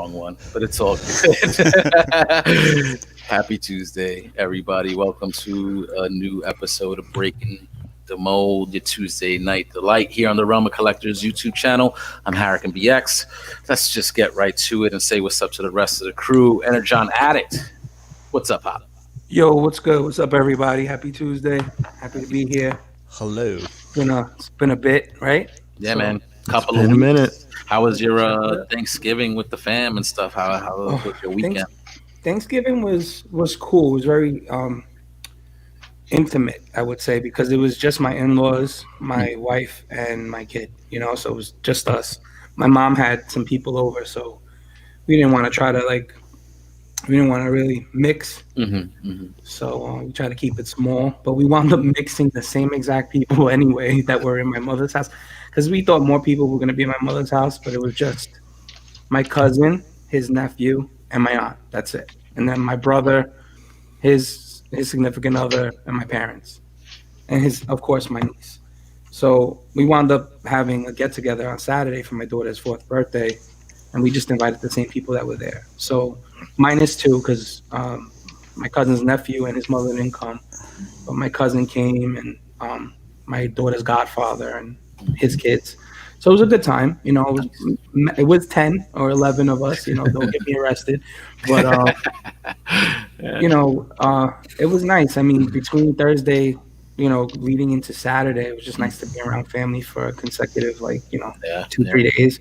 wrong one, but it's all good. Happy Tuesday, everybody. Welcome to a new episode of Breaking the Mold, your Tuesday night delight here on the Realm of Collectors YouTube channel. I'm Harrican BX. Let's just get right to it and say what's up to the rest of the crew. Energon Addict. What's up, Hop? Yo, what's good? What's up, everybody? Happy Tuesday. Happy to be here. Hello. It's been a bit, right? Yeah, So, man. Couple been of a weeks. minute. How was your Thanksgiving with the fam and stuff? How was your weekend? Thanksgiving was cool. It was very intimate, I would say, because it was just my in-laws, my wife, and my kid. So it was just us. My mom had some people over, so we didn't want to really mix. So we tried to keep it small, but we wound up mixing the same exact people anyway that were in my mother's house, because we thought more people were going to be in my mother's house, but it was just my cousin, his nephew, and my aunt. That's it. And then my brother, his significant other, and my parents, and of course, my niece. So we wound up having a get together on Saturday for my daughter's 4th birthday, and we just invited the same people that were there. So minus 2, because my cousin's nephew and his mother didn't come, but my cousin came, and my daughter's godfather and his kids. So it was a good time. It was 10 or 11 of us. Don't get me arrested, but it was nice. I mean, between Thursday, leading into Saturday, it was just nice to be around family for a consecutive 2-3 days.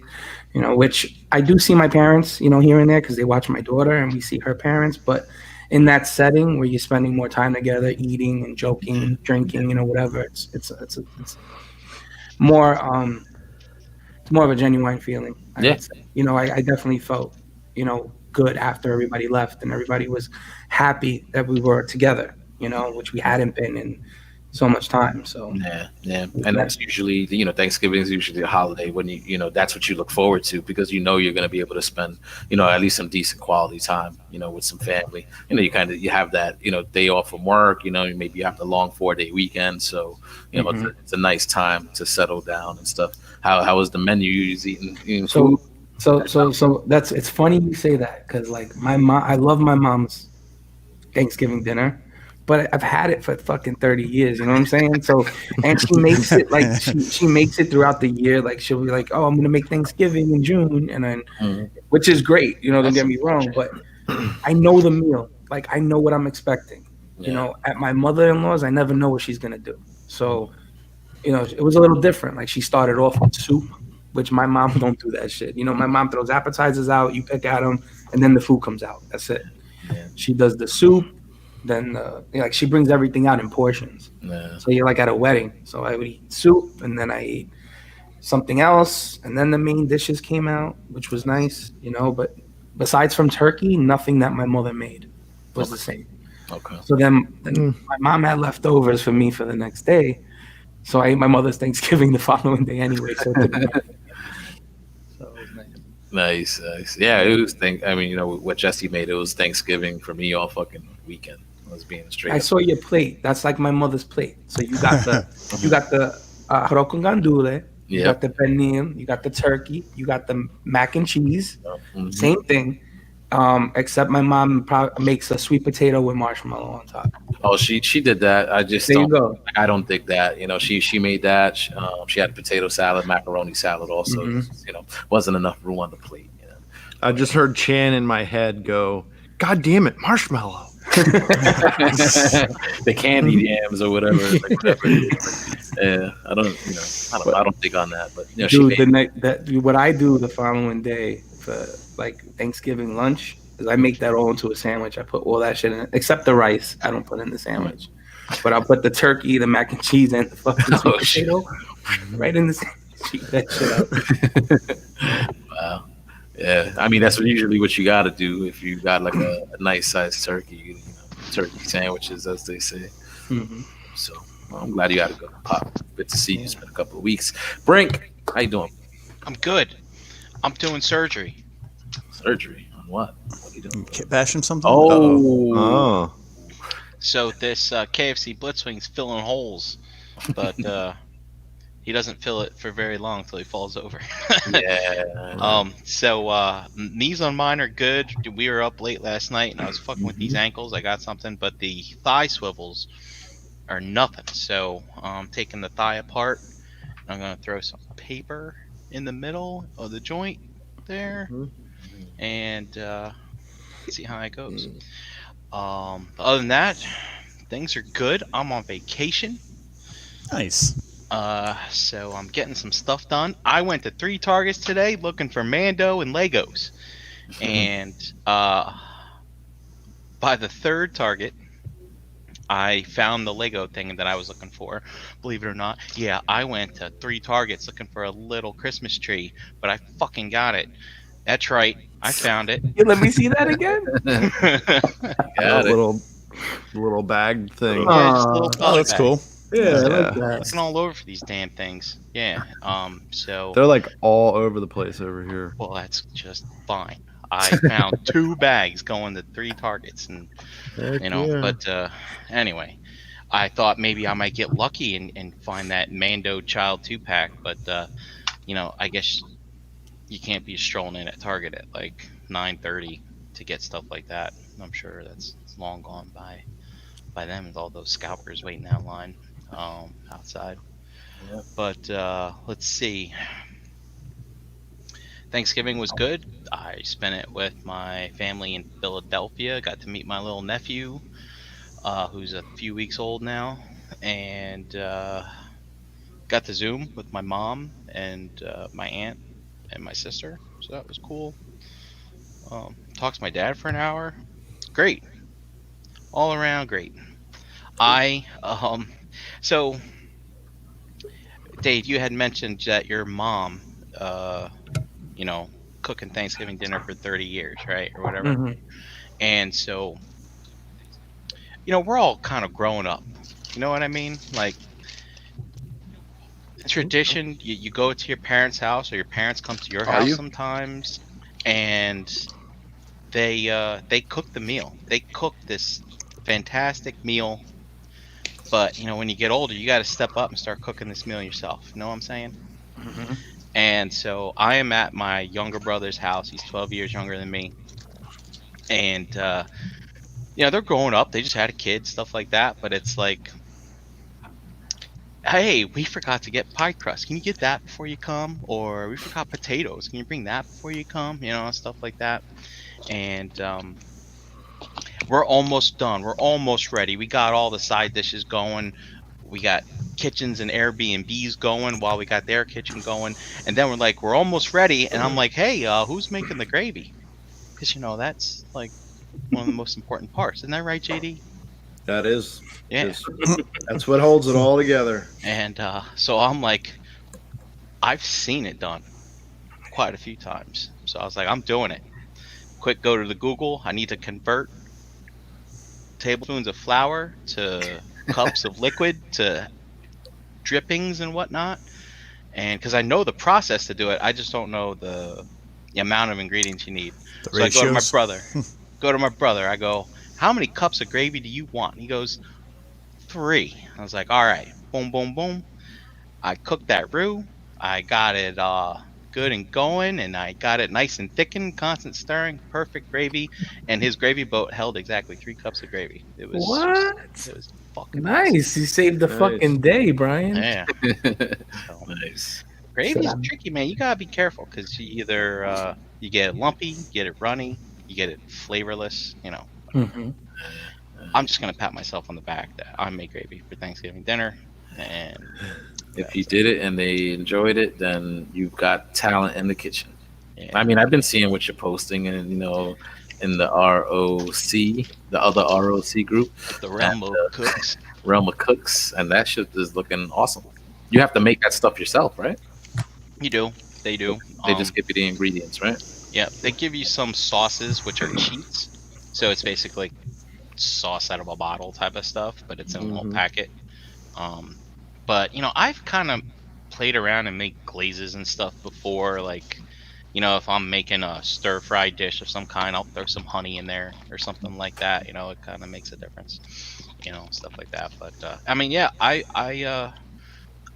Which I do see my parents, here and there, because they watch my daughter and we see her parents. But in that setting where you're spending more time together, eating and joking, drinking, whatever, it's more of a genuine feeling. I definitely felt, good after everybody left and everybody was happy that we were together, which we hadn't been in so much time. So yeah, and that's usually Thanksgiving is usually a holiday when that's what you look forward to, because you're going to be able to spend at least some decent quality time with some family. You have that day off from work, maybe you have the long 4-day weekend, so it's a nice time to settle down and stuff. How was the menu? You was eating food? So it's funny you say that, because like my mom, I love my mom's Thanksgiving dinner, but I've had it for fucking 30 years. You know what I'm saying? So, and she makes it like she makes it throughout the year. Like she'll be like, "Oh, I'm gonna make Thanksgiving in June," and then, which is great. Don't get me wrong, but I know the meal. Like I know what I'm expecting. At my mother-in-law's, I never know what she's gonna do. So, it was a little different. Like she started off with soup, which my mom don't do that shit. My mom throws appetizers out, you pick at them, and then the food comes out. That's it. Yeah. She does the soup, then she brings everything out in portions. Yeah. So you're like at a wedding. So I would eat soup, and then I eat something else, and then the main dishes came out, which was nice. But besides from turkey, nothing that my mother made was the same. Okay. So then my mom had leftovers for me for the next day. So I ate my mother's Thanksgiving the following day anyway. So it didn't matter. So it was nice. Nice. Yeah, it was what Jesse made, it was Thanksgiving for me all fucking weekend. I was being straight. I saw your plate. That's like my mother's plate. So you got the arroz con gandule, you got the pernil, you got the turkey, you got the mac and cheese. Mm-hmm. Same thing. Except my mom makes a sweet potato with marshmallow on top. Oh, she did that. I just I don't think that. She made that. She had potato salad, macaroni salad also. Mm-hmm. Wasn't enough room on the plate. I just heard Chan in my head go, "God damn it, marshmallow!" The candied yams or whatever. Yeah, I don't think on that. But dude, what I do the following day for like Thanksgiving lunch is I make that all into a sandwich. I put all that shit in it, except the rice. I don't put in the sandwich, but I'll put the turkey, the mac and cheese, and the fucking sweet potato right in the sandwich. Eat that shit up. Wow. Yeah, I mean that's usually what you got to do if you got like a nice sized turkey, turkey sandwiches, as they say. Mm-hmm. So I'm glad you had a good pop. Good to see you. It's been a couple of weeks. Brink, how you doing? I'm good. I'm doing surgery. Surgery on what? What are you doing? Bashing something? Oh. So this KFC Blitzwing's filling holes, but He doesn't feel it for very long until he falls over. Yeah. Knees on mine are good. We were up late last night and I was fucking with these ankles. I got something, but the thigh swivels are nothing. So I'm taking the thigh apart. I'm gonna throw some paper in the middle of the joint there, and see how it goes. Other than that, things are good. I'm on vacation. Nice. So I'm getting some stuff done. I went to 3 Targets today looking for Mando and Legos. And by the 3rd Target, I found the Lego thing that I was looking for. Believe it or not. Yeah, I went to 3 Targets looking for a little Christmas tree, but I fucking got it. That's right. I found it. You let me see that again. That Got it. little bag thing. Yeah, just a little Oh, that's bag. cool. Yeah, I like Yeah. that. Looking all over for these damn things. Yeah. So They're like all over the place over here. well, that's just fine. I found 2 bags going to 3 Targets, and But anyway, I thought maybe I might get lucky and find that Mando Child 2-pack, but I guess you can't be strolling in at Target at like 9:30 to get stuff like that. I'm sure that's long gone by them with all those scalpers waiting out line outside. Yeah. But let's see. Thanksgiving was good. I spent it with my family in Philadelphia. Got to meet my little nephew, who's a few weeks old now, and got to Zoom with my mom and my aunt and my sister. So that was cool. Talked to my dad for an hour. Great. All around great. So Dave, you had mentioned that your mom, cooking Thanksgiving dinner for 30 years, right? Or whatever. Mhm. And so, we're all kind of growing up. You know what I mean? Like, tradition, you go to your parents' house or your parents come to your Are house you? sometimes, and they cook the meal. They cook this fantastic meal. But, when you get older, you got to step up and start cooking this meal yourself. You know what I'm saying? Mhm. And so I am at my younger brother's house. He's 12 years younger than me. And, they're growing up. They just had a kid, stuff like that. But it's like, hey, we forgot to get pie crust. Can you get that before you come? Or we forgot potatoes. Can you bring that before you come? Stuff like that. And we're almost done. We're almost ready. We got all the side dishes going. We got kitchens and Airbnbs going while we got their kitchen going. And then we're like, we're almost ready. And I'm like, hey, who's making the gravy? Because, that's like one of the most important parts. Isn't that right, JD? That is. Yeah. That's what holds it all together. And so I'm like, I've seen it done quite a few times. So I was like, I'm doing it. Quick, go to the Google. I need to convert tablespoons of flour to cups of liquid to drippings and whatnot. And because I know the process to do it, I just don't know the amount of ingredients you need. The So I go to my ratios. brother. I go, how many cups of gravy do you want? And he goes, 3. I was like, all right, boom, boom, boom. I cooked that roux. I got it good and going, and I got it nice and thickened, constant stirring, perfect gravy. And his gravy boat held exactly 3 cups of gravy. It was What? It was fucking Nice. You saved the Nice. fucking day, Brian. awesome. Yeah. So, Nice. gravy's Yeah. tricky, man. You gotta be careful because you either you get it lumpy, you get it runny, you get it flavorless. Mhm. I'm just gonna pat myself on the back that I made gravy for Thanksgiving dinner, and If you did it and they enjoyed it, then you've got talent in the kitchen. yeah. I mean, I've been seeing what you're posting, and in the ROC, the other ROC group, The realm of cooks. Realm of Cooks, and that shit is looking awesome. You have to make that stuff yourself, right? You do. They do. They just give you the ingredients, right? Yeah, they give you some sauces which are cheats. So it's basically sauce out of a bottle type of stuff, but it's in a little packet. But I've kind of played around and made glazes and stuff before. Like, if I'm making a stir fry dish of some kind, I'll throw some honey in there or something like that. It kind of makes a difference. Stuff like that. But I mean, yeah,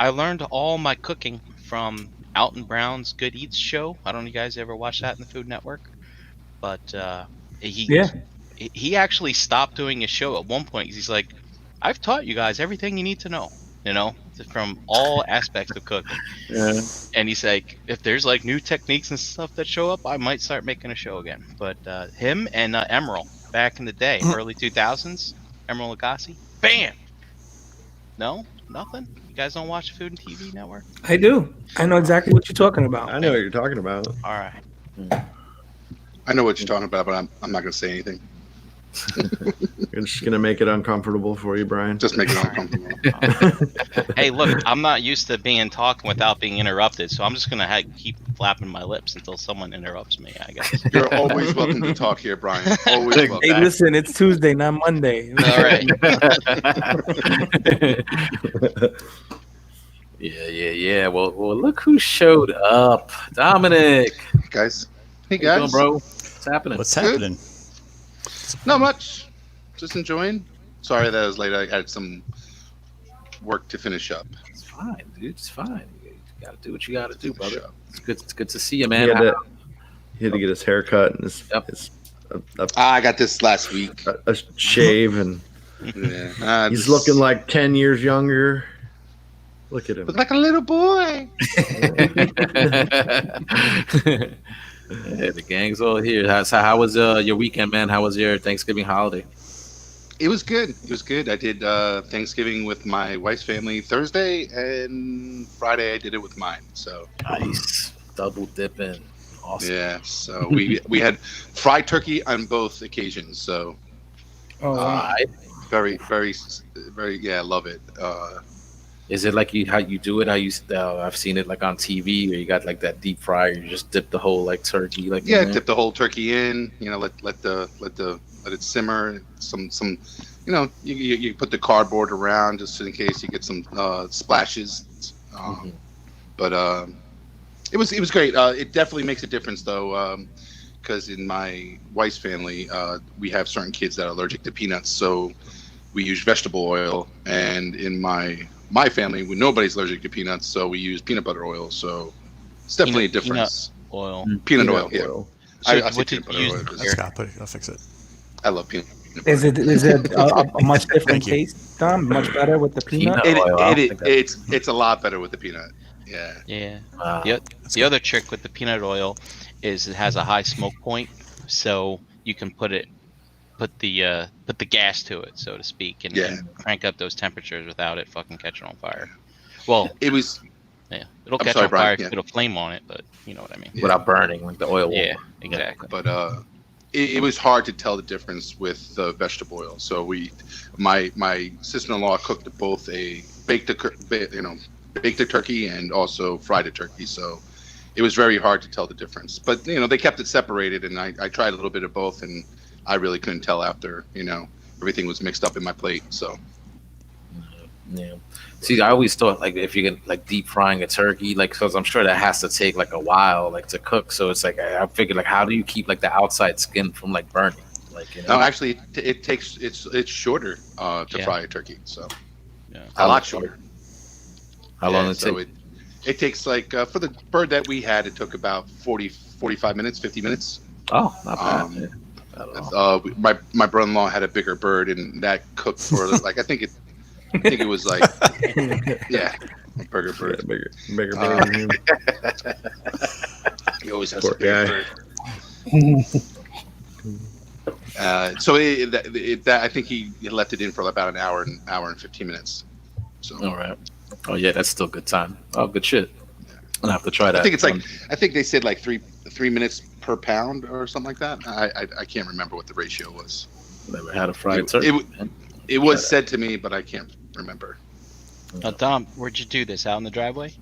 I learned all my cooking from Alton Brown's Good Eats show. I don't know if you guys ever watch that in the Food Network, but he Yeah. he actually stopped doing his show at one point. He's like, I've taught you guys everything you need to know, from all aspects of cooking. Yeah. And he's like, if there's like new techniques and stuff that show up, I might start making a show again. But him and Emerald back in the day, early 2000s, Emerald Lagasse, bam. No, nothing. You guys don't watch the Food and TV Network? I do. I know exactly what you're talking about. I know what you're talking about. All right. I know what you're talking about, but I'm not going to say anything. You're just gonna make it uncomfortable for you, Brian. Just make it uncomfortable. Hey, look, I'm not used to talking without being interrupted, so I'm just gonna keep flapping my lips until someone interrupts me, I guess. You're always welcome to talk here, Brian. Always welcome. Hey, listen, it's Tuesday, not Monday. All right. Yeah. Well, look who showed up, Dominic. Guys. Hey, How you doing, guys. bro? What's happening? What's happening? Not much. Just enjoying. Sorry that I was late. I had some work to finish up. It's fine, dude. It's fine. You gotta do what you gotta do, Finish brother. up. It's good to see you, He man. had to get his hair cut and his I got this last week. a shave, and Yeah. he's looking like 10 years younger. Look at him. Look like a little boy. Yeah, the gang's all here. So how was your weekend, man? How was your Thanksgiving holiday? It was good. It was good. I did Thanksgiving with my wife's family Thursday, and Friday I did it with mine. So Nice. Double dipping. Awesome. yeah. So we had fried turkey on both occasions. So Oh, wow. Alright. very, very, very. Yeah, I love it. Is it like how you do it? I've seen it like on TV where you got like that deep fryer. You just dip the whole like turkey like Yeah, in there? dip the whole turkey in. Let it simmer. Some you put the cardboard around just in case you get some splashes. Mhm. But it was great. It definitely makes a difference though, because in my wife's family, we have certain kids that are allergic to peanuts, so we use vegetable oil. And in my family, nobody's allergic to peanuts, so we use peanut butter oil. So it's definitely a difference. Oil. Peanut oil, yeah. oil. I So say what peanut did butter you oil use? 'cause That's Scott, I'll fix it. I love peanut butter. Is it a much different Thank you. taste, Tom? Much better with the peanut? Peanut oil, I don't think It's a lot better with the peanut. Yeah. Yeah. Wow. The other trick with the peanut oil is it has a high smoke point, so you can put the gas to it, so to speak, and, Yeah. and crank up those temperatures without it fucking catching on fire. Well, It was yeah, it'll I'm catch sorry, on fire Brian, if you yeah. put a flame on it, but you know what I mean. Without burning like the oil. will. Yeah, exactly. but it was hard to tell the difference with the vegetable oil. So my sister-in-law cooked both baked a turkey and also fried a turkey. So it was very hard to tell the difference. But they kept it separated, and I tried a little bit of both, and I really couldn't tell after everything was mixed up in my plate. So Yeah. See, I always thought like if you get like deep frying a turkey, like because I'm sure that has to take like a while like to cook. So it's like I figured like how do you keep like the outside skin from like burning? Like no, actually, it's shorter to Yeah. fry a turkey. So Yeah. a lot shorter. How long Yeah, it so take? it takes like for the bird that we had, it took about 45 minutes, 50 minutes. Oh, not bad. Um, Yeah. Not at all. My brother-in-law had a bigger bird, and that cooked for like I think it was like yeah, a bigger bird. Yeah, bigger Uh, bird than him. He always has Poor a bigger guy. bird. So I think he left it in for about an hour and 15 minutes. So All right. Oh yeah, that's still good time. Oh, good shit. I'm gonna have to try that. I think it's like I think they said like three minutes per pound or something like that. I can't remember what the ratio was. Never had a fried It- turkey. it- man. It was said to me, but I can't remember. Now, Dom, where'd you do this? Out in the driveway?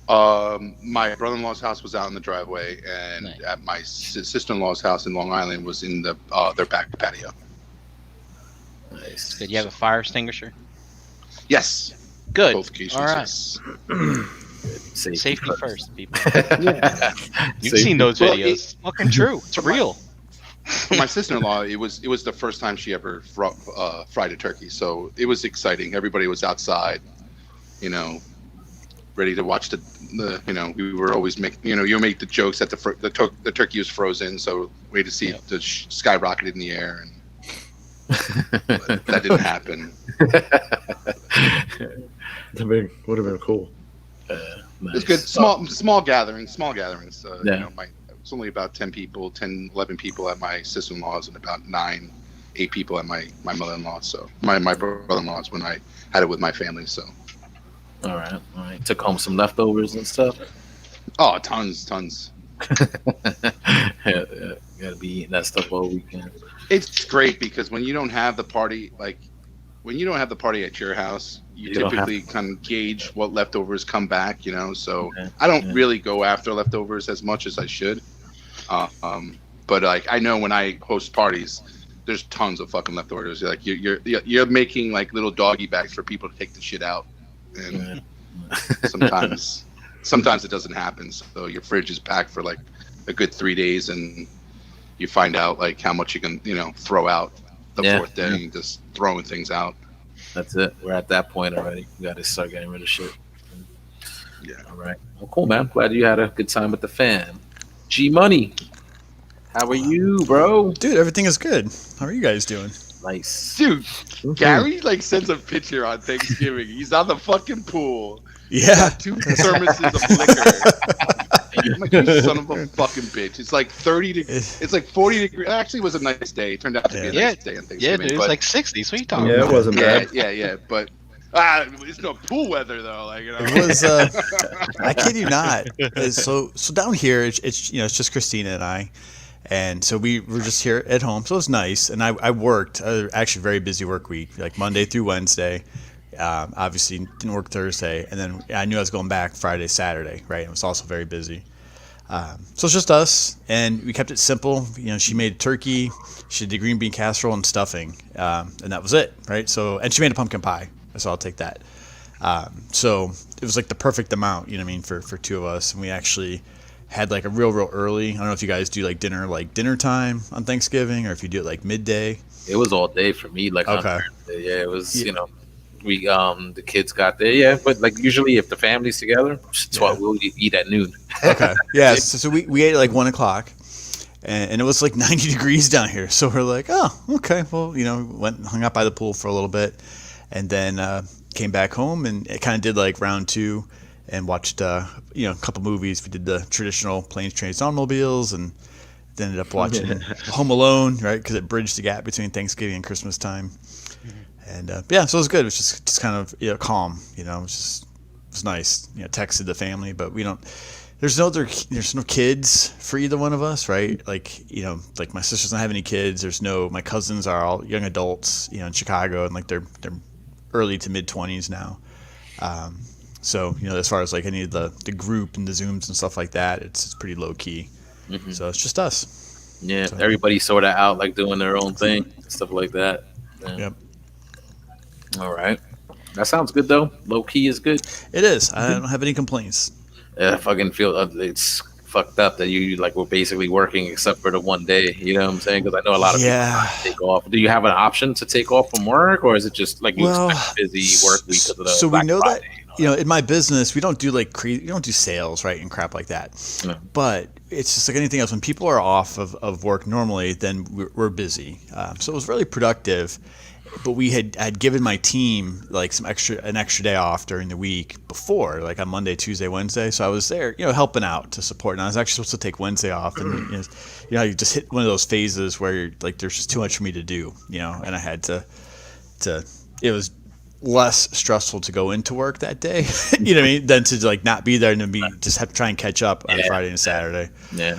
My brother-in-law's house was out in the driveway, and Nice. at my sister-in-law's house in Long Island was in their back patio. Nice. Did you have a fire extinguisher? Yes, Good. both occasions. All right. Yes. Safety first, people. Yeah. You've Safety seen those Well, videos. It's fucking true. It's real. For my sister-in-law, it was the first time she ever fried a turkey, so it was exciting. Everybody was outside, you know, ready to watch the we were always you make the jokes that the turkey was frozen, so wait to see it skyrocket in the air, and but that didn't happen. That would have been cool. It's good. Small gatherings. Yeah. It's only about 10 people, 10, 11 people at my sister-in-law's, and about 9, 8 people at my mother-in-law. So my brother-in-law's when I had it with my family. So. All right. Took home some leftovers and stuff. Oh, tons. Yeah, gotta be eating that stuff all weekend. It's great because when you don't have the party, at your house, you typically kind of gauge what leftovers come back, so I don't really go after leftovers as much as I should. But like, I know when I host parties, there's tons of fucking leftovers. Like you're making like little doggy bags for people to take the shit out. And sometimes it doesn't happen. So your fridge is packed for like a good 3 days, and you find out like how much you can, throw out the fourth day, and just throwing things out. That's it. We're at that point already. We got to start getting rid of shit. Yeah. All right. Well, cool, man. Glad you had a good time with the fam. G Money, how are you, bro? Dude, everything is good. How are you guys doing? Nice. Dude, Gary like sends a picture on Thanksgiving. He's on the fucking pool. Yeah. 2 thermoses of liquor. I'm like, you son of a fucking bitch. It's like 30 degrees. It's like 40 degrees. It actually was a nice day. It turned out to be a nice day on Thanksgiving. Yeah, dude, it was like 60. So what are you talking Yeah, about? it wasn't bad. Yeah. But it's no pool weather though. Like, It was. I kid you not. So down here, it's just Christina and I, and so we were just here at home. So it was nice. And I worked. Actually, very busy work week, like Monday through Wednesday. Obviously didn't work Thursday, and then I knew I was going back Friday, Saturday, right? It was also very busy. So it's just us, and we kept it simple. She made turkey, she did green bean casserole and stuffing, and that was it, right? So, and she made a pumpkin pie, so I'll take that. So it was like the perfect amount, for 2 of us, and we actually had like a real early. I don't know if you guys do like dinner time on Thanksgiving, or if you do it like midday. It was all day for me. Like, Okay. Yeah, it was. We the kids got there. Yeah, but like usually if the family's together, we'll eat at noon. Okay. Yeah. So we ate at like 1:00, and it was like 90 degrees down here. So we're like, oh, okay. Well, went and hung out by the pool for a little bit, and then came back home, and it kind of did like round 2, and watched a couple movies. We did the traditional planes, trains, automobiles, and then ended up watching Home Alone, right? Because it bridged the gap between Thanksgiving and Christmas time. And so it was good. It was just kind of calm. It was nice. Texted the family, but we don't. There's no kids for either one of us, right? Like like my sister doesn't have any kids. My cousins are all young adults, in Chicago, and like they're early to mid 20s now. So as far as like any of the group and the Zooms and stuff like that, it's pretty low key. Mm-hmm. So it's just us. Yeah, so everybody's sort of out like doing their own thing, stuff like that. Yeah. Yep. All right. That sounds good, though. Low key is good. It is. I don't have any complaints. I fucking feel it's fucked up that you like were basically working except for the one day. You know what I'm saying? Because I know a lot of people take off. Do you have an option to take off from work, or is it just like you expect a busy work week? So we know Friday, that in my business we don't do like crazy. We don't do sales, right, and crap like that. No. But it's just like anything else. When people are off of work normally, then we're busy. So it was really productive. But we had given my team like an extra day off during the week before, like on Monday, Tuesday, Wednesday. So I was there, helping out to support. And I was actually supposed to take Wednesday off, and you just hit one of those phases where you're like, there's just too much for me to do, and I had to. It was less stressful to go into work that day, you know what I mean, than to like not be there and then just have to try and catch up on Friday and Saturday. Yeah.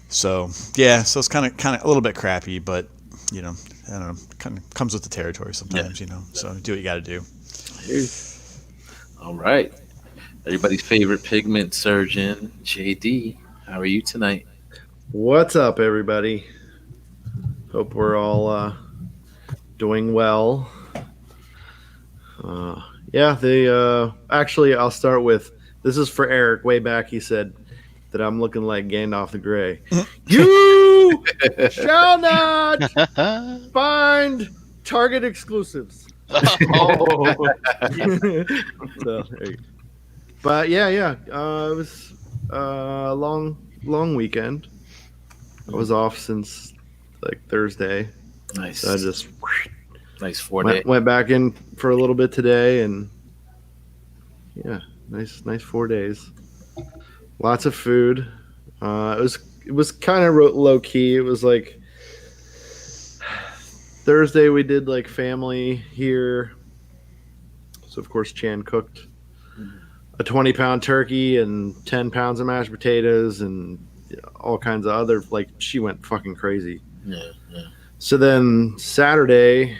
So it's kind of a little bit crappy, but I don't know, kind of comes with the territory sometimes, so do what you got to do. All right. Everybody's favorite pigment surgeon, JD. How are you tonight? What's up, everybody? Hope we're all doing well. Actually, I'll start with, this is for Eric. Way back, he said that I'm looking like Gandalf the Grey. You shall not find Target exclusives. Oh, So, there you go. But yeah, it was a long weekend. I was off since like Thursday, Nice. so I just Nice 4 day. went back in for a little bit today, and yeah, nice 4 days. Lots of food. It was kind of low key. It was like Thursday we did like family here, so of course Chan cooked a 20-pound turkey and 10 pounds of mashed potatoes and all kinds of other, like, she went fucking crazy. Yeah. So then Saturday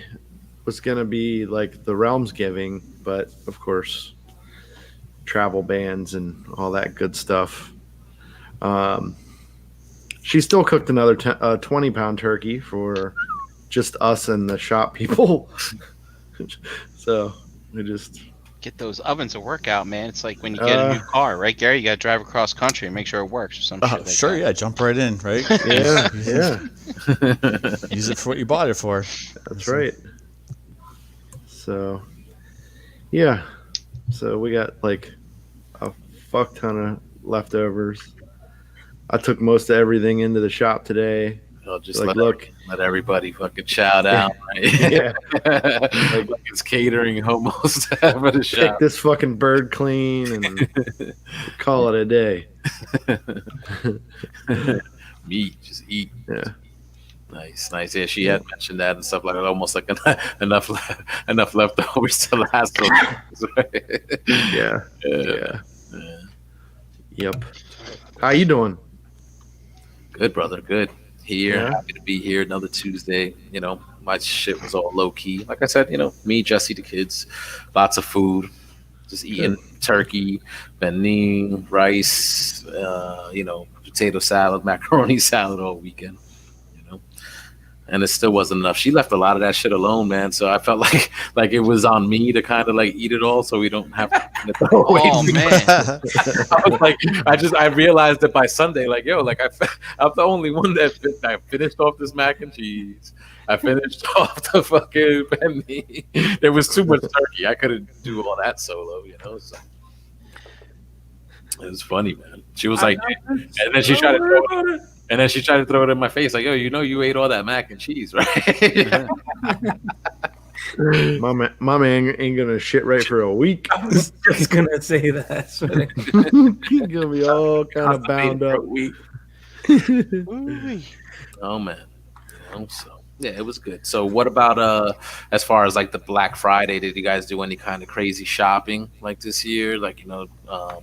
was gonna be like the Realms Giving, but of course travel bans and all that good stuff. She still cooked another 20-pound turkey for just us and the shop people. So we just get those ovens to work out, man. It's like when you get a new car, right, Gary? You got to drive across country and make sure it works or some shit like Sure, that. yeah, jump right in, right? yeah. Use it for what you bought it for. That's right. So, yeah. So we got like a fuck ton of leftovers. I took most of everything into the shop today. Just Like, let everybody fucking shout out, right? Yeah. like it's catering almost for the Pick shop. this fucking bird clean and call it a day. Meat, just eat. Yeah. Nice. Yeah, she had mentioned that and stuff like that. Almost like enough leftovers to last. Yeah. Yeah. Yep. How you doing? Good, brother. Good. Here, Yeah. happy to be here. Another Tuesday. You know, my shit was all low key. Like I said, you know, me, Jesse, the kids, lots of food, just eating turkey, benin, rice, potato salad, macaroni salad all weekend. You know, and it still wasn't enough. She left a lot of that shit alone, man. So I felt like it was on me to kind of like eat it all, so we don't have to throw away. Oh man, I was like, I realized that by Sunday, like, yo, like I'm the only one that I finished off this mac and cheese. I finished off the fucking penny. There was too much turkey. I couldn't do all that solo, you know. So it was funny, man. She was like, and then she tried to throw it in my face, like, yo, you know, you ate all that mac and cheese, right? My man ain't gonna shit right for a week. I was just gonna say that. He's gonna be all kind of bound up. Oh man, you know, so yeah, it was good. So what about as far as like the Black Friday? Did you guys do any kind of crazy shopping like this year? Like, you know,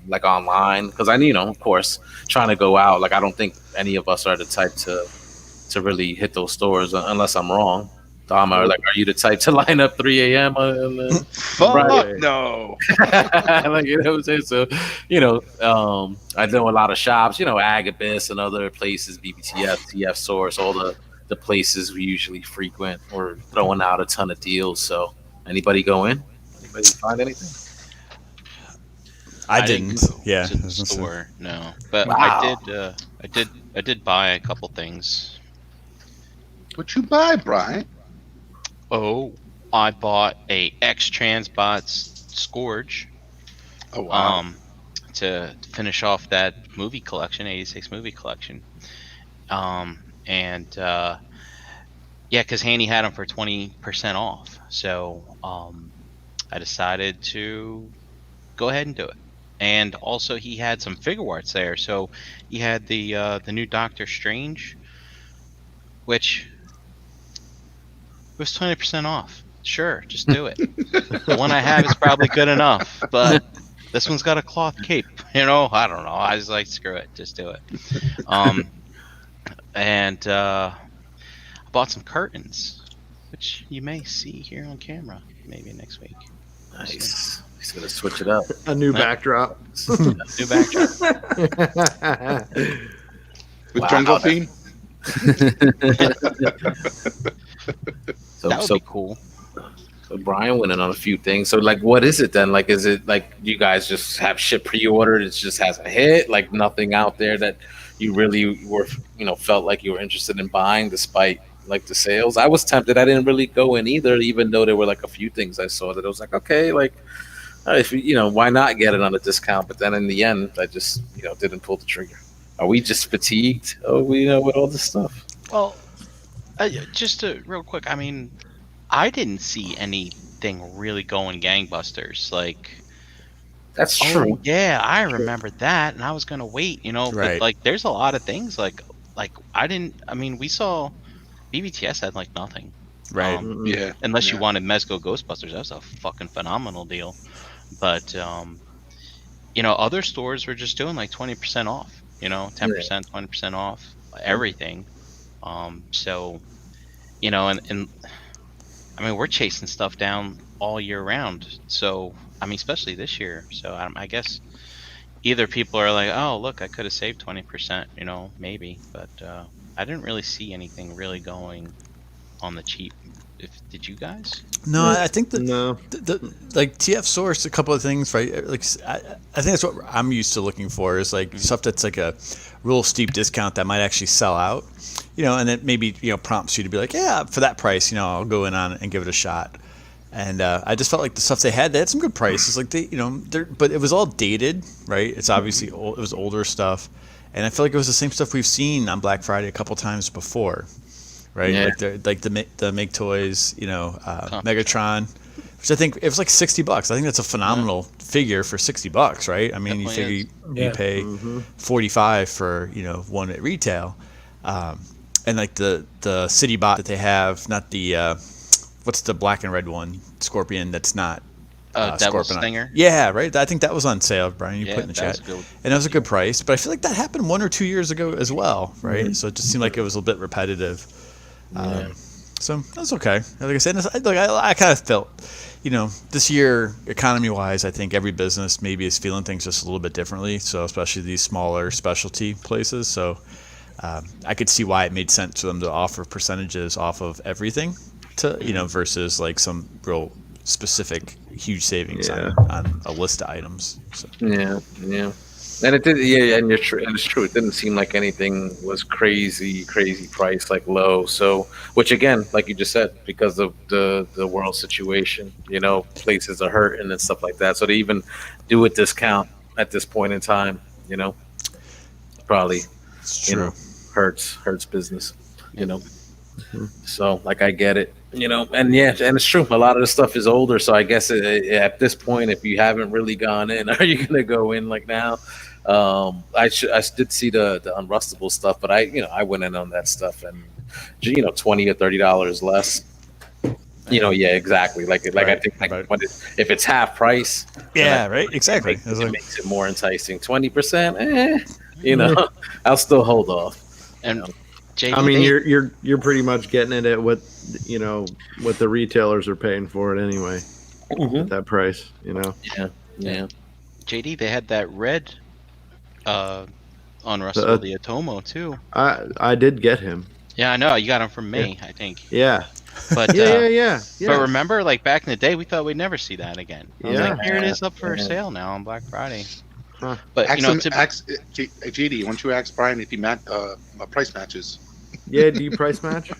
like online? Because I, you know, of course, trying to go out. Like, I don't think any of us are the type to really hit those stores unless I'm wrong. Dom, are you the type to line up 3 a.m. Fuck Right. no. like, you know what I'm saying? So, you know, I know a lot of shops, you know, Agabus and other places, BBTF, TF Source, all the places we usually frequent, or throwing out a ton of deals. So, anybody go in? Anybody find anything? I didn't. go Yeah. to the store, no, but Wow. I did buy a couple things. What you buy, Brian? Oh, I bought a X Transbots Scourge. Oh wow. To finish off that movie collection, 86 movie collection. Yeah, because Handy had them for 20% off. So I decided to go ahead and do it. And also, he had some figure arts there. So he had the new Doctor Strange, which was 20% off. Sure, just do it. The one I have is probably good enough, but this one's got a cloth cape. You know, I don't know. I was like, screw it, just do it. And I bought some curtains, which you may see here on camera maybe next week. Nice. He's gonna switch it up. A new backdrop. New backdrop. With Wow. jungle theme? That would So be cool. Brian went in on a few things. So like, what is it then? Like, is it like you guys just have shit pre-ordered? It just hasn't hit. Like nothing out there that you really were, you know, felt like you were interested in buying, despite like the sales. I was tempted. I didn't really go in either, even though there were like a few things I saw that I was like, okay, like if why not get it on a discount? But then in the end, I just didn't pull the trigger. Are we just fatigued? Oh, with all this stuff. Well, just real quick. I mean, I didn't see anything really going gangbusters. Like, That's true. oh yeah, I remember that, and I was gonna wait. Right. But like, there's a lot of things like I didn't. I mean, we saw BBTS had like nothing. Right. Yeah. Unless you Yeah. wanted Mezco Ghostbusters, that was a fucking phenomenal deal. But other stores were just doing like 20% off. 10%, 20% off everything. So, and I mean, we're chasing stuff down all year round. So, I mean, especially this year. So, I guess either people are like, oh, look, I could have saved 20%, maybe. But I didn't really see anything really going on the cheap. Did you guys? No, I think that No. the like TF Source, a couple of things, right? Like I think that's what I'm used to looking for is like stuff that's like a real steep discount that might actually sell out, and it maybe prompts you to be like, yeah, for that price, I'll go in on it and give it a shot. And I just felt like the stuff they had some good prices, like but it was all dated, right? It's obviously old, it was older stuff, and I feel like it was the same stuff we've seen on Black Friday a couple times before. Right, Yeah. like the Make Toys, Megatron, which I think it was like $60. I think that's a phenomenal figure for $60, right? I mean, Definitely you figure you pay $45 for one at retail, and like the City Bot that they have, not the what's the black and red one, Scorpion that's not Devil Scorpion. Stinger. Yeah, right. I think that was on sale, Brian. You put in the that was chat, good. and that was a good price. But I feel like that happened 1 or 2 years ago as well, right? So it just seemed like it was a little bit repetitive. So that's okay. Like I said, I kind of felt, this year, economy-wise, I think every business maybe is feeling things just a little bit differently. So especially these smaller specialty places. So I could see why it made sense for them to offer percentages off of everything, versus like some real specific huge savings on a list of items. So. Yeah. And it did, and it's true. It didn't seem like anything was crazy price, like low. So, which again, like you just said, because of the world situation, places are hurting and stuff like that. So to even do a discount at this point in time, probably, It's true. hurts business, So like I get it, and and it's true. A lot of the stuff is older, so I guess at this point, if you haven't really gone in, are you gonna go in like now? I did see the unrustable stuff, but I went in on that stuff and $20 or $30 less. Yeah, exactly. Like I think when if it's half price, Yeah, right. Exactly. it makes it more enticing. 20%, I'll still hold off. And JD, I mean, you're pretty much getting it at what the retailers are paying for it anyway at that price. Yeah. JD, they had that red unrustable, the Atomo too. I did get him. Yeah, I know. You got him from me, I think. Yeah. But Yeah. But remember, like back in the day, we thought we'd never see that again. I was Yeah. like, here it is up for sale now on Black Friday. Huh. But JD, why don't you ask Brian if he price matches? Yeah. Do you price match?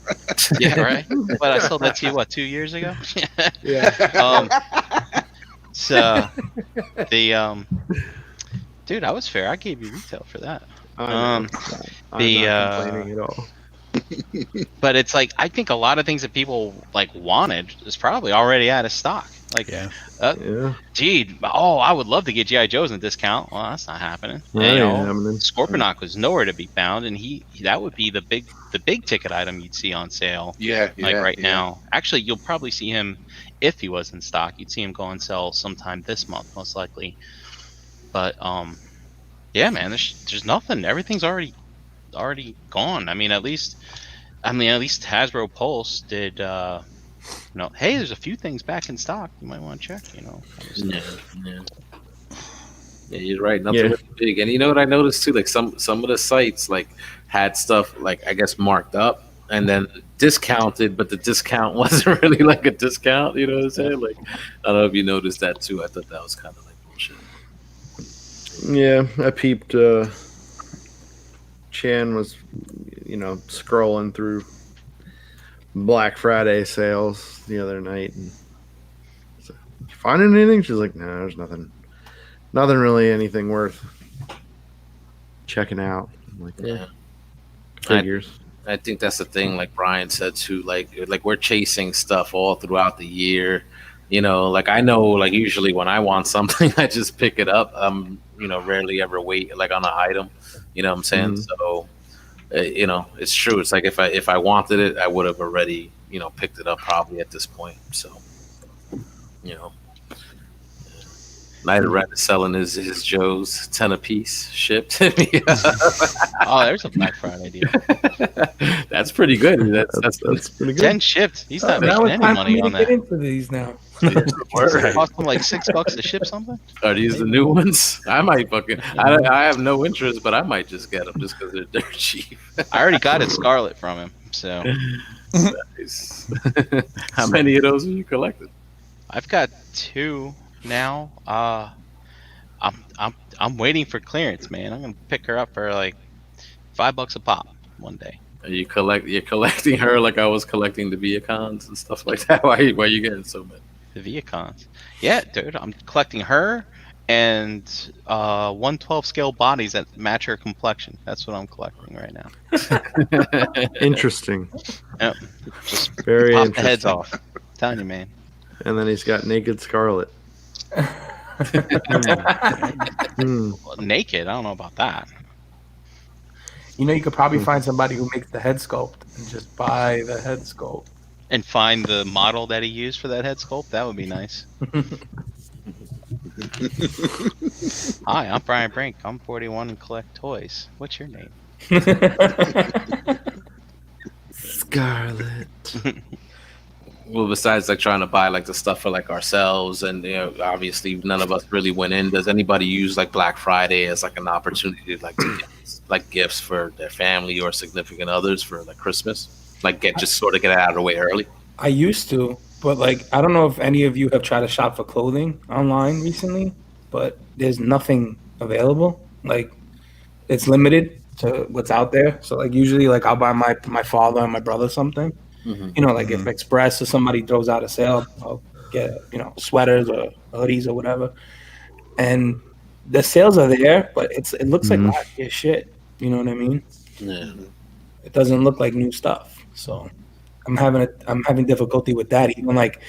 yeah, right. But I sold that to you 2 years ago. Yeah. So dude, I was fair. I gave you retail for that. I'm not complaining at all. But it's like I think a lot of things that people like wanted is probably already out of stock. Like, Yeah. gee, I would love to get GI Joes in a discount. Well, that's not happening. Right, Scorponok was nowhere to be found, and that would be the big ticket item you'd see on sale. Now. Actually, you'll probably see him if he was in stock. You'd see him go on sale sometime this month, most likely. But yeah, man, there's nothing. Everything's already gone. I mean, at least Hasbro Pulse did. Hey, there's a few things back in stock. You might want to check. Yeah, you're right. Nothing really big. And you know what I noticed too? Like some of the sites like had stuff like I guess marked up and then discounted, but the discount wasn't really like a discount. You know what I'm saying? Like I don't know if you noticed that too. I thought that was kind of like bullshit. Yeah, I peeped. Chan was, scrolling through Black Friday sales the other night. And so, you finding anything? She's like, no, there's nothing really anything worth checking out. I'm like, Yeah. figures. I think that's the thing, like Brian said too, like we're chasing stuff all throughout the year. You know, like I know, like usually when I want something, I just pick it up. You know, rarely ever wait like on an item. You know what I'm saying? Mhm. So, you know, it's true. It's like if I wanted it, I would have already, you know, picked it up probably at this point. So, you know, Night of Red is selling his Joe's 10 a piece shipped. Oh, there's a Black Friday deal. That's pretty good. That's pretty good. 10 shipped. He's not now making it's any time for money me to on get that. into these now. Does it cost him like $6 to ship something? Are these the new ones? I might fucking. I have no interest, but I might just get them just because they're dirt cheap. I already got a Scarlet from him, so Nice. How many of those have you collected? I've got 2 now. I'm waiting for clearance, man. I'm gonna pick her up for like $5 a pop one day. You're collecting her like I was collecting the Viacons and stuff like that. Why are you getting so many? The Viacons. Yeah, dude, I'm collecting her and 112 scale bodies that match her complexion. That's what I'm collecting right now. Interesting. Yep. Just Very pop the interesting. heads off. I'm telling you, man. And then he's got Naked Scarlet. Hmm. Well, naked, I don't know about that. You know, you could probably find somebody who makes the head sculpt and just buy the head sculpt. And find the model that he used for that head sculpt. That would be nice. Hi, I'm Brian Brink. I'm 41 and collect toys. What's your name? Scarlet. Well, besides like trying to buy like the stuff for like ourselves, and you know, obviously none of us really went in. Does anybody use like Black Friday as like an opportunity like to get like gifts for their family or significant others for like Christmas? Like get it out of the way early. I used to, but like I don't know if any of you have tried to shop for clothing online recently, but there's nothing available. Like it's limited to what's out there. So like usually like I'll buy my father and my brother something. You know, like if Express or somebody throws out a sale, I'll get, you know, sweaters or hoodies or whatever. And the sales are there, but it looks like last year's shit. You know what I mean? Yeah. It doesn't look like new stuff. So I'm having difficulty with that. Even like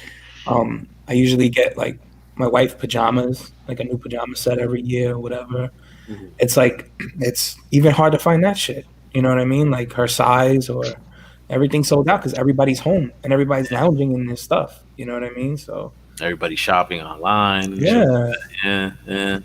I usually get like my wife pajamas, like a new pajama set every year or whatever. It's like it's even hard to find that shit. You know what I mean? Like her size or everything's sold out because everybody's home and everybody's lounging in this stuff. You know what I mean? So Everybody shopping online. and yeah, shit. Yeah.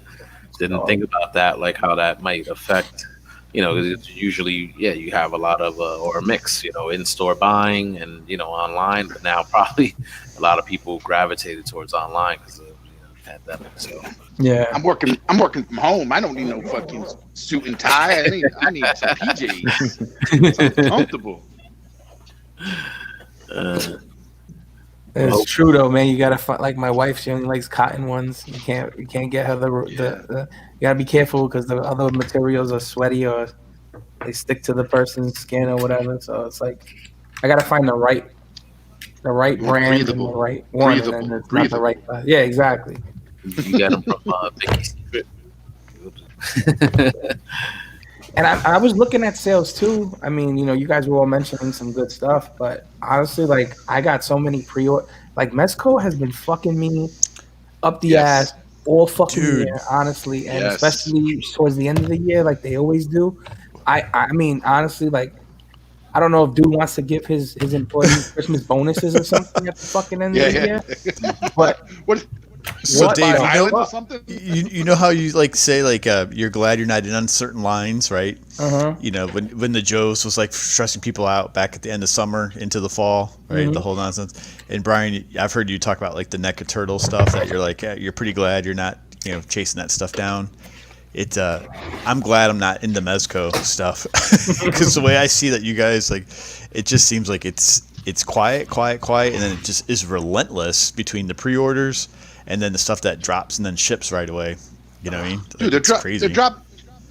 Didn't think about that, like how that might affect. You know, 'cause it's usually you have a lot of or a mix. You know, in-store buying and online, but now probably a lot of people gravitated towards online because of pandemic. So yeah. I'm working from home. I don't need no fucking suit and tie. I need some PJs. Something comfortable. It's true though, man. You gotta find, like my wife. She only likes cotton ones. You can't get her the you gotta be careful because the other materials are sweaty or they stick to the person's skin or whatever. So it's like I gotta find the right brand and the Breathable. right one, Breathable. and then it's not the right. Yeah, exactly. you got them from Vicky Secret. And I was looking at sales too. I mean, you guys were all mentioning some good stuff, but honestly, like I got so many pre-order. Like Mezco has been fucking me up the Yes. ass all fucking Dude. year, honestly, and Yes. especially towards the end of the year, like they always do. I mean, honestly, like I don't know if dude wants to give his employees Christmas bonuses or something at the fucking end of the year, but What? So What? Dave, Island or something? you know how you like say like you're glad you're not in uncertain lines, right? You know when the Joes was like stressing people out back at the end of summer into the fall, right? The whole nonsense. And Brian, I've heard you talk about like the NECA turtle stuff that you're like you're pretty glad you're not chasing that stuff down. I'm glad I'm not into Mezco stuff because the way I see that you guys like, it just seems like it's quiet, and then it just is relentless between the pre-orders and then the stuff that drops and then ships right away. You know what I mean? Dude, It's crazy. they're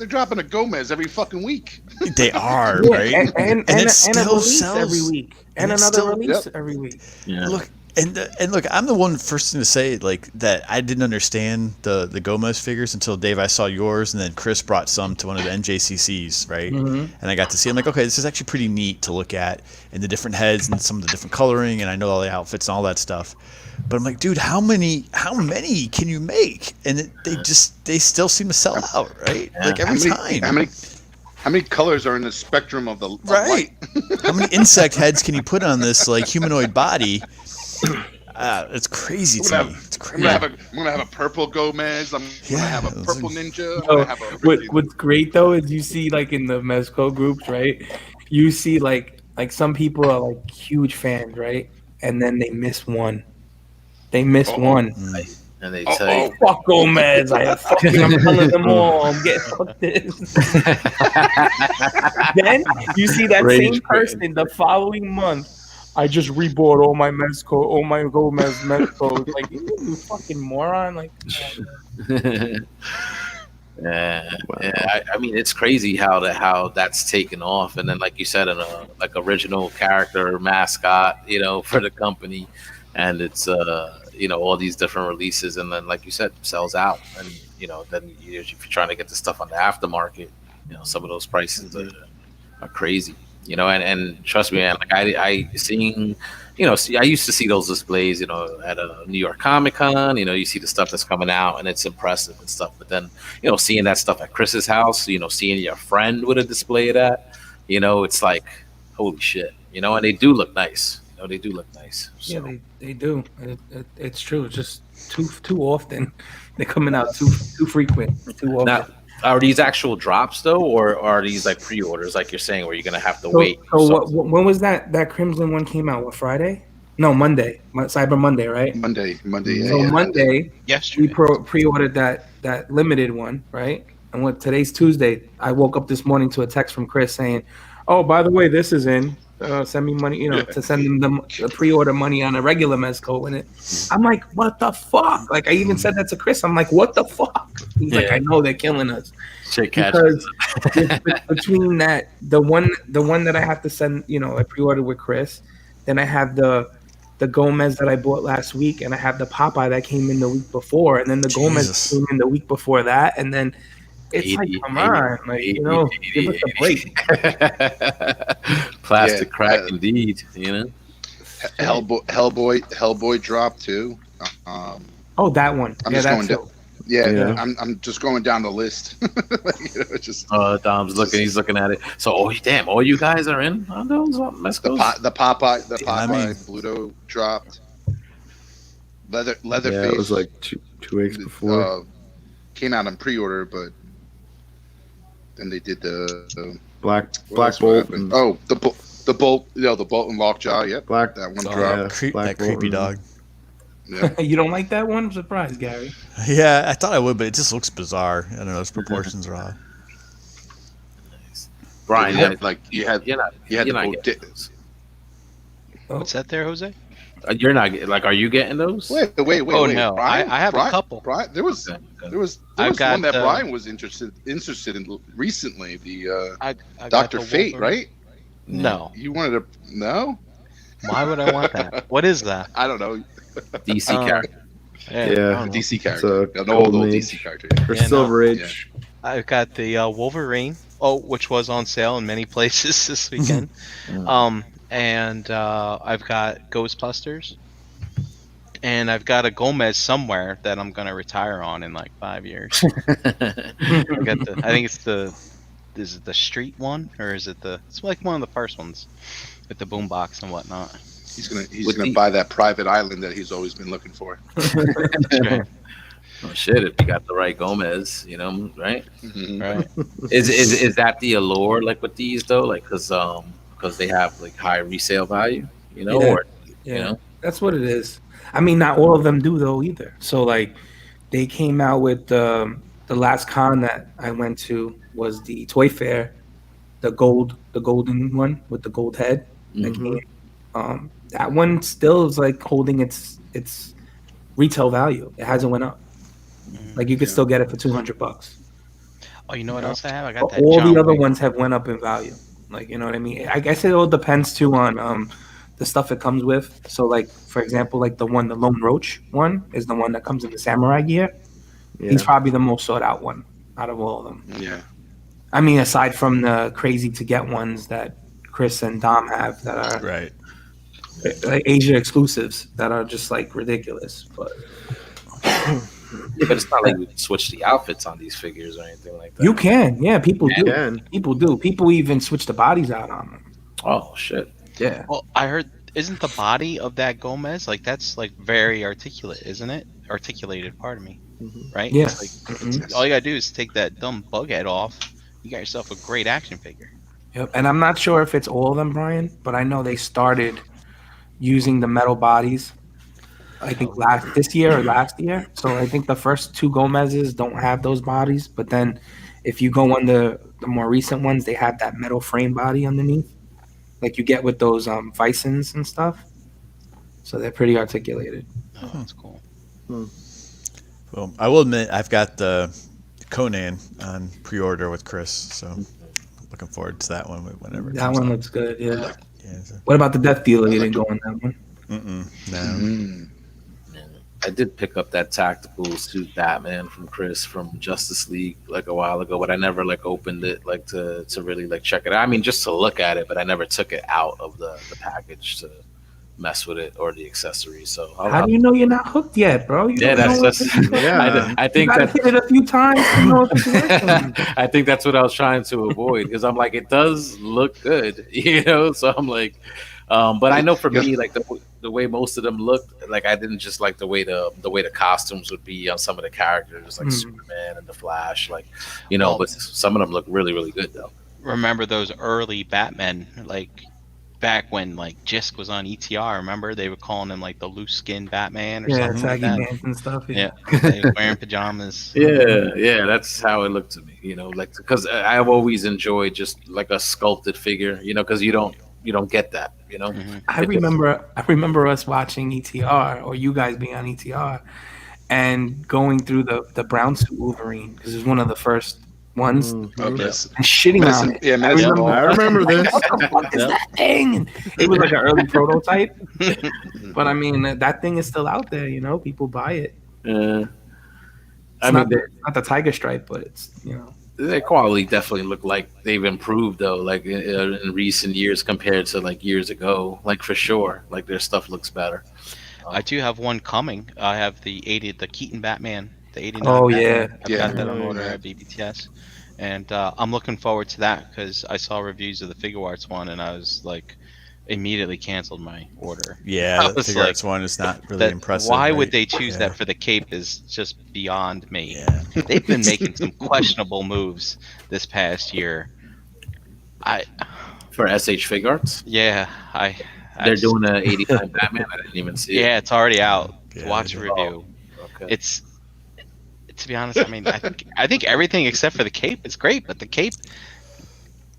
dropping a Gomez every fucking week. They are, Yeah, right? and it a still release sells every week, and and it another still- release every week. Yeah. Look, and look, I'm the one first thing to say like that. I didn't understand the Gomez figures until Dave. I saw yours, and then Chris brought some to one of the NJCCs, right? Mhm. And I got to see. I'm like, okay, this is actually pretty neat to look at, and the different heads and some of the different coloring, and I know all the outfits and all that stuff. But I'm like, dude, how many can you make? And they still seem to sell out, right? Yeah. Like every time. How many colors are in the spectrum of the of Right. light? How many insect heads can you put on this like humanoid body? It's crazy I'm to gonna me. have- It's I'm crazy. gonna have a purple Gomez. I'm gonna have a it's purple like- ninja. I'm Oh, gonna have a What's great though is you see like in the Mezco groups, right? You see like some people are like huge fans, right? And then they miss one. They miss one. And they Oh, tell you, Fuck Gomez. I'm telling them all. I'm getting fuck this. Then you see that Rage same person the following month. I just rebought all my Mezco, all my Gomez Mezco. Like you fucking moron. Like yeah, I mean, it's crazy how that's taken off, and then like you said, in a like original character mascot, for the company, and it's all these different releases, and then like you said, sells out, and then if you're trying to get the stuff on the aftermarket, some of those prices are crazy, and trust me, man, like I seeing. I used to see those displays, at a New York Comic Con. You see the stuff that's coming out, and it's impressive and stuff. But then, seeing that stuff at Chris's house, seeing your friend with a display of that, it's like, holy shit, and they do look nice. They do look nice. So. yeah, they do. It's true. It's just too often. They're coming out too frequent. Too often. Now, are these actual drops though, or are these like pre-orders, like you're saying, where you're gonna have to So, wait? so when was that Crimson one came out? What, Friday? No, Monday. Cyber Monday, right? Monday. Yeah, So yeah. Monday, we Yesterday. pre-ordered that limited one, right? And what today's Tuesday, I woke up this morning to a text from Chris saying, "Oh, by the way, this is in. Send me money, to send them the pre-order money on a regular Mezco in it." I'm like, "What the fuck?" Like I even said that to Chris. I'm like, "What the fuck?" He's like, Yeah. "I know they're killing us." Shit catch. Because between that, the one that I have to send, I pre-ordered with Chris, then I have the Gomez that I bought last week, and I have the Popeye that came in the week before, and then the Gomez Jesus. came in the week before that, and then it's 80, like, come 80, on, like 80, give us a break. Plastic Yeah, crack, indeed. Hellboy drop too. Oh, that one. I'm Yeah, just that's going too. Yeah. I'm just going down the list. It's just Dom's looking. He's looking at it. So, damn! All you guys are in on those Mezcos? the Popeye I mean- Bluto dropped. Leatherface. Yeah, it was like two weeks before. Came out on pre-order, but then they did the Black what else Bolt happened? and Oh, the bolt, the Bolt and Lockjaw. Yep, Black. that one Oh, dropped. yeah. Black That creepy Bolt. dog. Yeah. You don't like that one? I'm surprised, Gary. Yeah, I thought I would, but it just looks bizarre. I don't know. Its proportions are off. Brian, You had, you're not. you had You're the not bolt. getting those. What's that there, Jose? You're not like. Are you getting those? Wait. Oh, no. Brian, I have a Brian, couple. Brian, there was I've got, one that Brian was interested in recently. The I got Doctor the Fate, Wolverine. right? No. You wanted to no? Why would I want that? What is that? I don't know. DC character. Yeah. I don't know. DC It's character. a An old Golden DC Age. character. Or Yeah, no. Silver Age. I've got the Wolverine, which was on sale in many places this weekend. And I've got Ghostbusters, and I've got a Gomez somewhere that I'm gonna retire on in like 5 years. I think it's is it the street one, or is it it's like one of the first ones with the boombox and whatnot. He's gonna With the- buy that private island that he's always been looking for. Oh shit! If you got the right Gomez, right? Mhm. Right. Is that the allure like with these though? Like because they have like high resale value, Yeah. or Yeah, that's what it is. I mean, not all of them do though either. So like, they came out with the last con that I went to was the Toy Fair, the golden one with the gold head. That Mhm. came. That one still is like holding its retail value. It hasn't went up. Like you could still get it for $200. Oh, you know what Yeah. else I have? I got But that all John the other Wick. ones have went up in value. Like, you know what I mean? I guess it all depends too on the stuff it comes with. So like, for example, like the Lone Roach one is the one that comes in the samurai gear. Yeah. He's probably the most sought out one out of all of them. Yeah. I mean, aside from the crazy to get ones that Chris and Dom have that are Right. like Asia exclusives that are just like ridiculous. But Yeah, but it's not like we can switch the outfits on these figures or anything like that. you can, yeah, people do. Can. People do. People even switch the bodies out on them. Oh shit. Yeah. Well, I heard, isn't the body of that Gomez like that's like very articulate, isn't it? Articulated, pardon me. Right? Yeah. It's like, all you gotta do is take that dumb bug head off. You got yourself a great action figure. Yep. And I'm not sure if it's all of them, Brian, but I know they started using the metal bodies. I think this year or last year. So I think the first two Gomez's don't have those bodies, but then if you go on the more recent ones, they have that metal frame body underneath, like you get with those Visons and stuff. So they're pretty articulated. Oh, that's cool. Well, I will admit I've got the Conan on pre-order with Chris, so looking forward to that one whenever. It That comes one out. looks good. Yeah. Yeah, so, What about the Death Dealer? You didn't go on that one. no. Mm. I did pick up that tactical suit Batman from Chris from Justice League like a while ago, but I never like opened it like to really like check it out. I mean, just to look at it, but I never took it out of the package to mess with it or the accessories. So How do you know you're not hooked yet, bro? You yeah, don't know that's what to do. Yeah. I You think gotta that hit it a few times to know if it's working. I think that's what I was trying to avoid because I'm like, it does look good, you know. So I'm like, but I know for me, like the way most of them looked, like I didn't just like the way the costumes would be on some of the characters, like Superman and the Flash, like you know. Well, but some of them look really, really good though. Remember those early Batmen, like back when like Jisk was on ETR? Remember they were calling him like the loose skin Batman or Yeah, something like saggy that. pants and stuff. Yeah, they were wearing pajamas. Yeah, that's how it looked to me, you know, like because I've always enjoyed just like a sculpted figure, you know, because you don't get that, you know. Mhm. I remember us watching ETR or you guys being on ETR and going through the brown suit Wolverine because it was one of the first ones and shitting on it. Yeah, I medicine remember, ball. I remember this. what the fuck is that thing? And it was like an early prototype, but I mean that thing is still out there. You know, people buy it. Yeah. It's I mean, not the tiger stripe, but it's their quality definitely look like they've improved though, like in recent years compared to like years ago, like for sure, like their stuff looks better. I do have one coming. I have the Keaton Batman, the 89. Oh, Batman. yeah. I've Yeah. got that on order Yeah. at BBTS, and I'm looking forward to that because I saw reviews of the Figure Arts one, and I was like, immediately canceled my order. Yeah, I the was figure like, arts one is not really That- impressive. why would right? they choose Yeah. that for the cape is just beyond me. Yeah. They've been making some questionable moves this past year. For SH Fig Arts, I they're just- doing an 89 Batman. I didn't even see it. Yeah, it's already out. Yeah, Watch a they review. Okay. It's, to be honest, I mean, I think everything except for the cape is great, but the cape,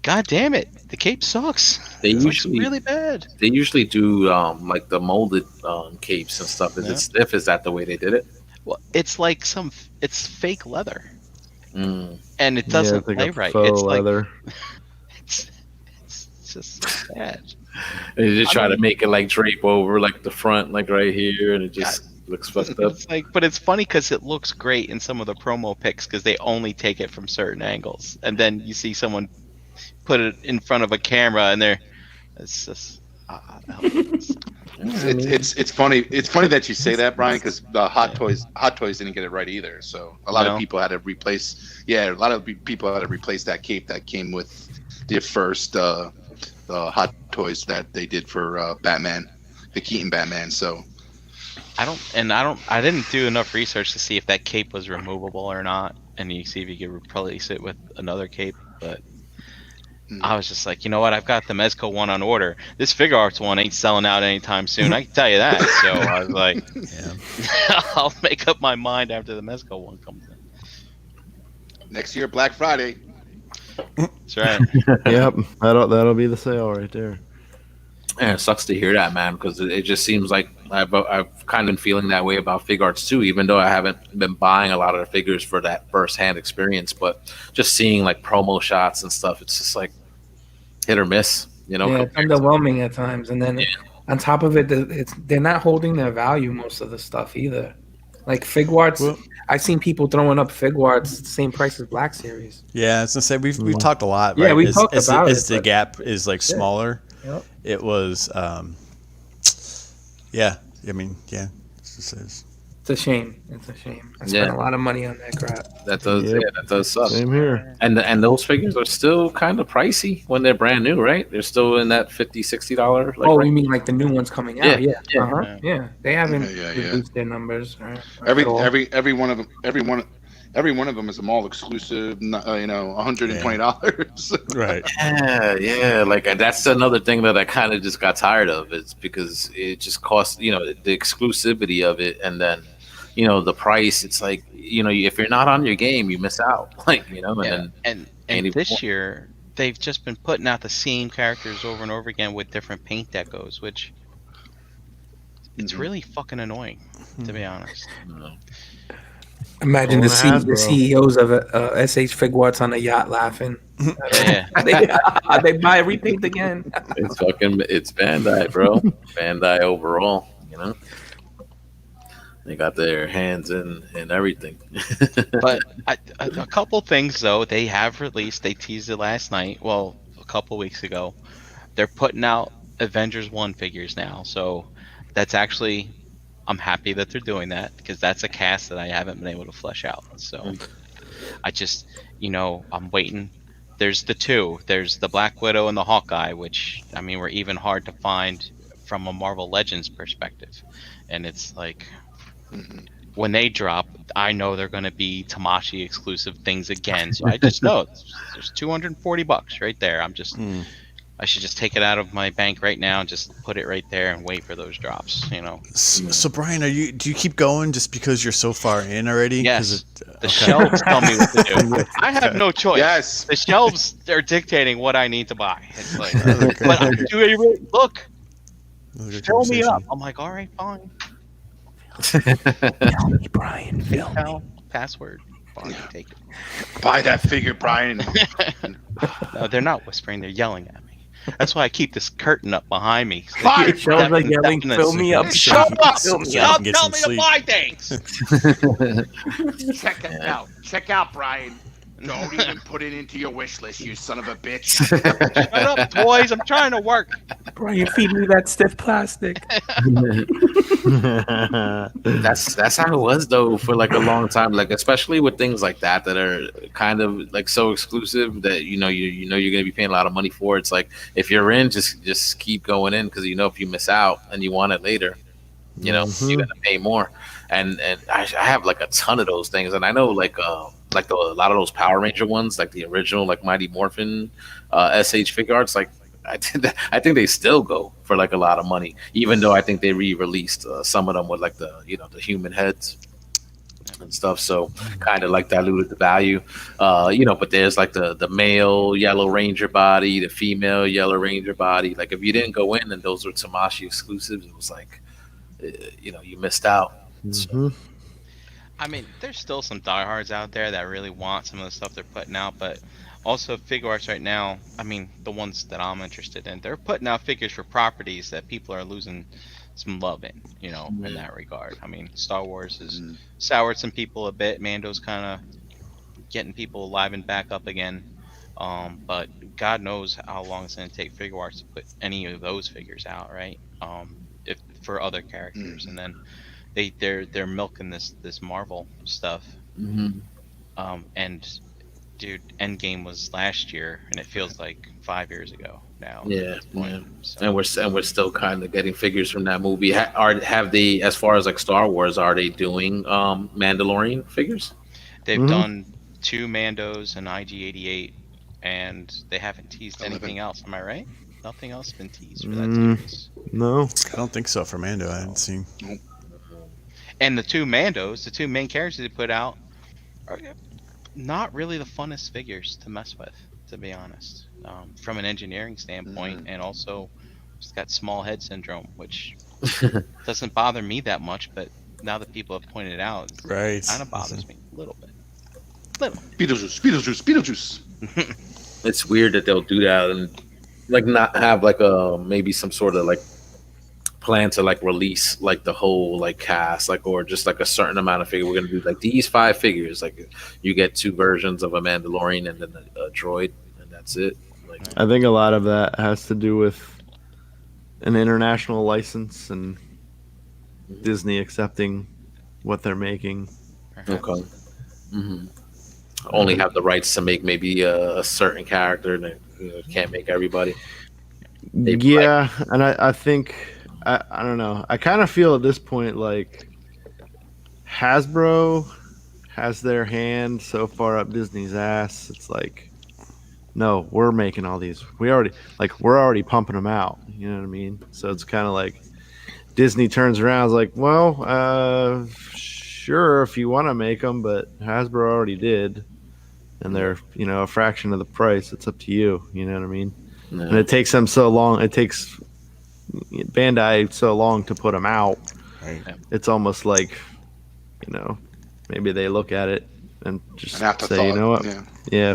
god damn it, the cape sucks. They It looks usually really bad. They usually do like the molded capes and stuff. Is Yeah. it stiff? Is that the way they did it? Well, it's like it's fake leather, Mm. and it doesn't it's like lay a right. faux It's like leather. it's just so bad. They just I try to mean- make it like drape over like the front, like right here, and it just looks fucked up. It's like, but it's funny because it looks great in some of the promo pics because they only take it from certain angles, and then you see someone put it in front of a camera, and it's just. It's funny. It's funny that you say that, Brian, because the Hot Toys didn't get it right either. So a lot No? of people had to replace. Yeah, a lot of people had to replace that cape that came with the first the Hot Toys that they did for Batman, the Keaton Batman. So I didn't do enough research to see if that cape was removable or not, and you see if you could replace it with another cape. But I was just like, you know what? I've got the Mezco one on order. This Figure Arts one ain't selling out anytime soon. I can tell you that. So I was like, I'll make up my mind after the Mezco one comes in. next year, Black Friday. That's right. Yep, that'll be the sale right there. Yeah, it sucks to hear that, man, because it just seems like I've kind of been feeling that way about Fig Arts too, even though I haven't been buying a lot of the figures for that first hand experience. But just seeing like promo shots and stuff, it's just like hit or miss, you know. Yeah, it's underwhelming at times, and then on top of it, they're not holding their value most of the stuff either. Like Figuarts, Well- I've seen people throwing up Figuarts the same price as Black Series. Yeah, I was gonna say we've talked a lot. Yeah, right? we as, talked as, about as it, the but- gap is like smaller. Yep. It was, yeah. I mean, yeah. It's It's a shame. It's a shame. I spent Yeah. a lot of money on that crap. That does, Yep. yeah, that does suck. Same here. And those figures are still kind of pricey when they're brand new, right? They're still in that $50-$60 like Oh, range. you mean like the new ones coming out? Yeah, Yeah, yeah. Uh-huh. Yeah. They haven't Yeah, yeah. reduced their numbers. Right? Every at all. every one of them, every one of them is a mall exclusive. $120. right. Yeah, like that's another thing that I kind of just got tired of. It's because it just costs, the exclusivity of it, and then, the price. It's like, if you're not on your game, you miss out. Like, and Yeah, then and Andy- this year they've just been putting out the same characters over and over again with different paint decos, which it's Mhm. really fucking annoying, to be honest. Imagine the, Hasbro. the CEOs of SH Figuarts on a yacht laughing. Yeah, they buy repaint again. it's Bandai, bro. Bandai overall, they got their hands in everything. but a couple things though they have released. They teased it last night. Well, a couple weeks ago. They're putting out Avengers 1 figures now, so that's actually. I'm happy that they're doing that because that's a cast that I haven't been able to flesh out. So I just, I'm waiting. There's the two. There's the Black Widow and the Hawkeye, which I mean were even hard to find from a Marvel Legends perspective. And it's like when they drop, I know they're going to be Tamashi exclusive things again. So I just know there's $240 right there. I should just take it out of my bank right now and just put it right there and wait for those drops. So Brian, do you keep going just because you're so far in already? 'Cause Yes. it- The shelves tell me what to do. I have no choice. Yes. The shelves are dictating what I need to buy. It's like, but do you really look? Another good Fill me conversation. up. I'm like, all right, fine. Tell me, Brian. Fill me. Tell password. Fine, take it. Buy that figure, Brian. No, they're not whispering. They're yelling at me. That's why I keep this curtain up behind me. So Fine. they keep Shelves are yelling, deafening fill me up. Shut up! So you Stop can get telling some me to sleep. buy things. Check it out. Check out, Brian. Don't even put it into your wish list, you son of a bitch. Shut up, toys. I'm trying to work. Brian, feed me that stiff plastic. That's how it was though for like a long time, like especially with things like that are kind of like so exclusive that you're gonna be paying a lot of money for. It's like if you're in, just keep going in because if you miss out and you want it later, you're gonna pay more. And I have like a ton of those things, and I know like a lot of those Power Ranger ones, like the original like Mighty Morphin SH Figuarts, like I think they still go for like a lot of money, even though I think they re-released some of them with like the the human heads and stuff, so kind of like diluted the value. But there's like the male Yellow Ranger body, the female Yellow Ranger body. Like if you didn't go in and those were Tamashi exclusives, it was like you missed out. So, I mean, there's still some diehards out there that really want some of the stuff they're putting out, but also Figuarts right now, I mean, the ones that I'm interested in, they're putting out figures for properties that people are losing some love in, in that regard. I mean, Star Wars has soured some people a bit. Mando's kind of getting people livened back up again. But God knows how long it's going to take Figuarts to put any of those figures out, right? If for other characters, and then they're milking this Marvel stuff. And dude, Endgame was last year, and it feels like 5 years ago now. yeah, at this point. yeah. So, And we're still kind of getting figures from that movie. Have they, as far as like Star Wars, are they doing Mandalorian figures? they've done 2 Mandos and IG-88, and they haven't teased 11. anything else. Am I right? Nothing else has been teased for that Mm. series. No. I don't think so for Mando. I haven't seen. And the 2 Mandos, the 2 main characters they put out, are not really the funnest figures to mess with, to be honest. From an engineering standpoint, and also it's got small head syndrome, which Doesn't bother me that much, but now that people have pointed out, it Right. kind of bothers me a little bit. Little. Beetlejuice, Beetlejuice, Beetlejuice. It's weird that they'll do that and like not have like a maybe some sort of like plan to like release like the whole like cast like or just like a certain amount of figure. We're gonna do like these 5 figures. Like you get 2 versions of a Mandalorian and then a droid, and that's it. Like I think a lot of that has to do with an international license and Disney accepting what they're making. Perhaps. okay, only have the rights to make maybe a certain character, and can't make everybody. They Yeah, and I think I don't know. I kind of feel at this point like Hasbro has their hand so far up Disney's ass. It's like, no, we're making all these. We're already pumping them out. You know what I mean? So it's kind of like Disney turns around, is like, well, sure, if you want to make them, but Hasbro already did, and they're a fraction of the price. It's up to you. You know what I mean? No. And it takes them so long. It takes Bandai so long to put them out. Right. It's almost like, maybe they look at it and just An afterthought. say, you know what? Yeah. Yeah,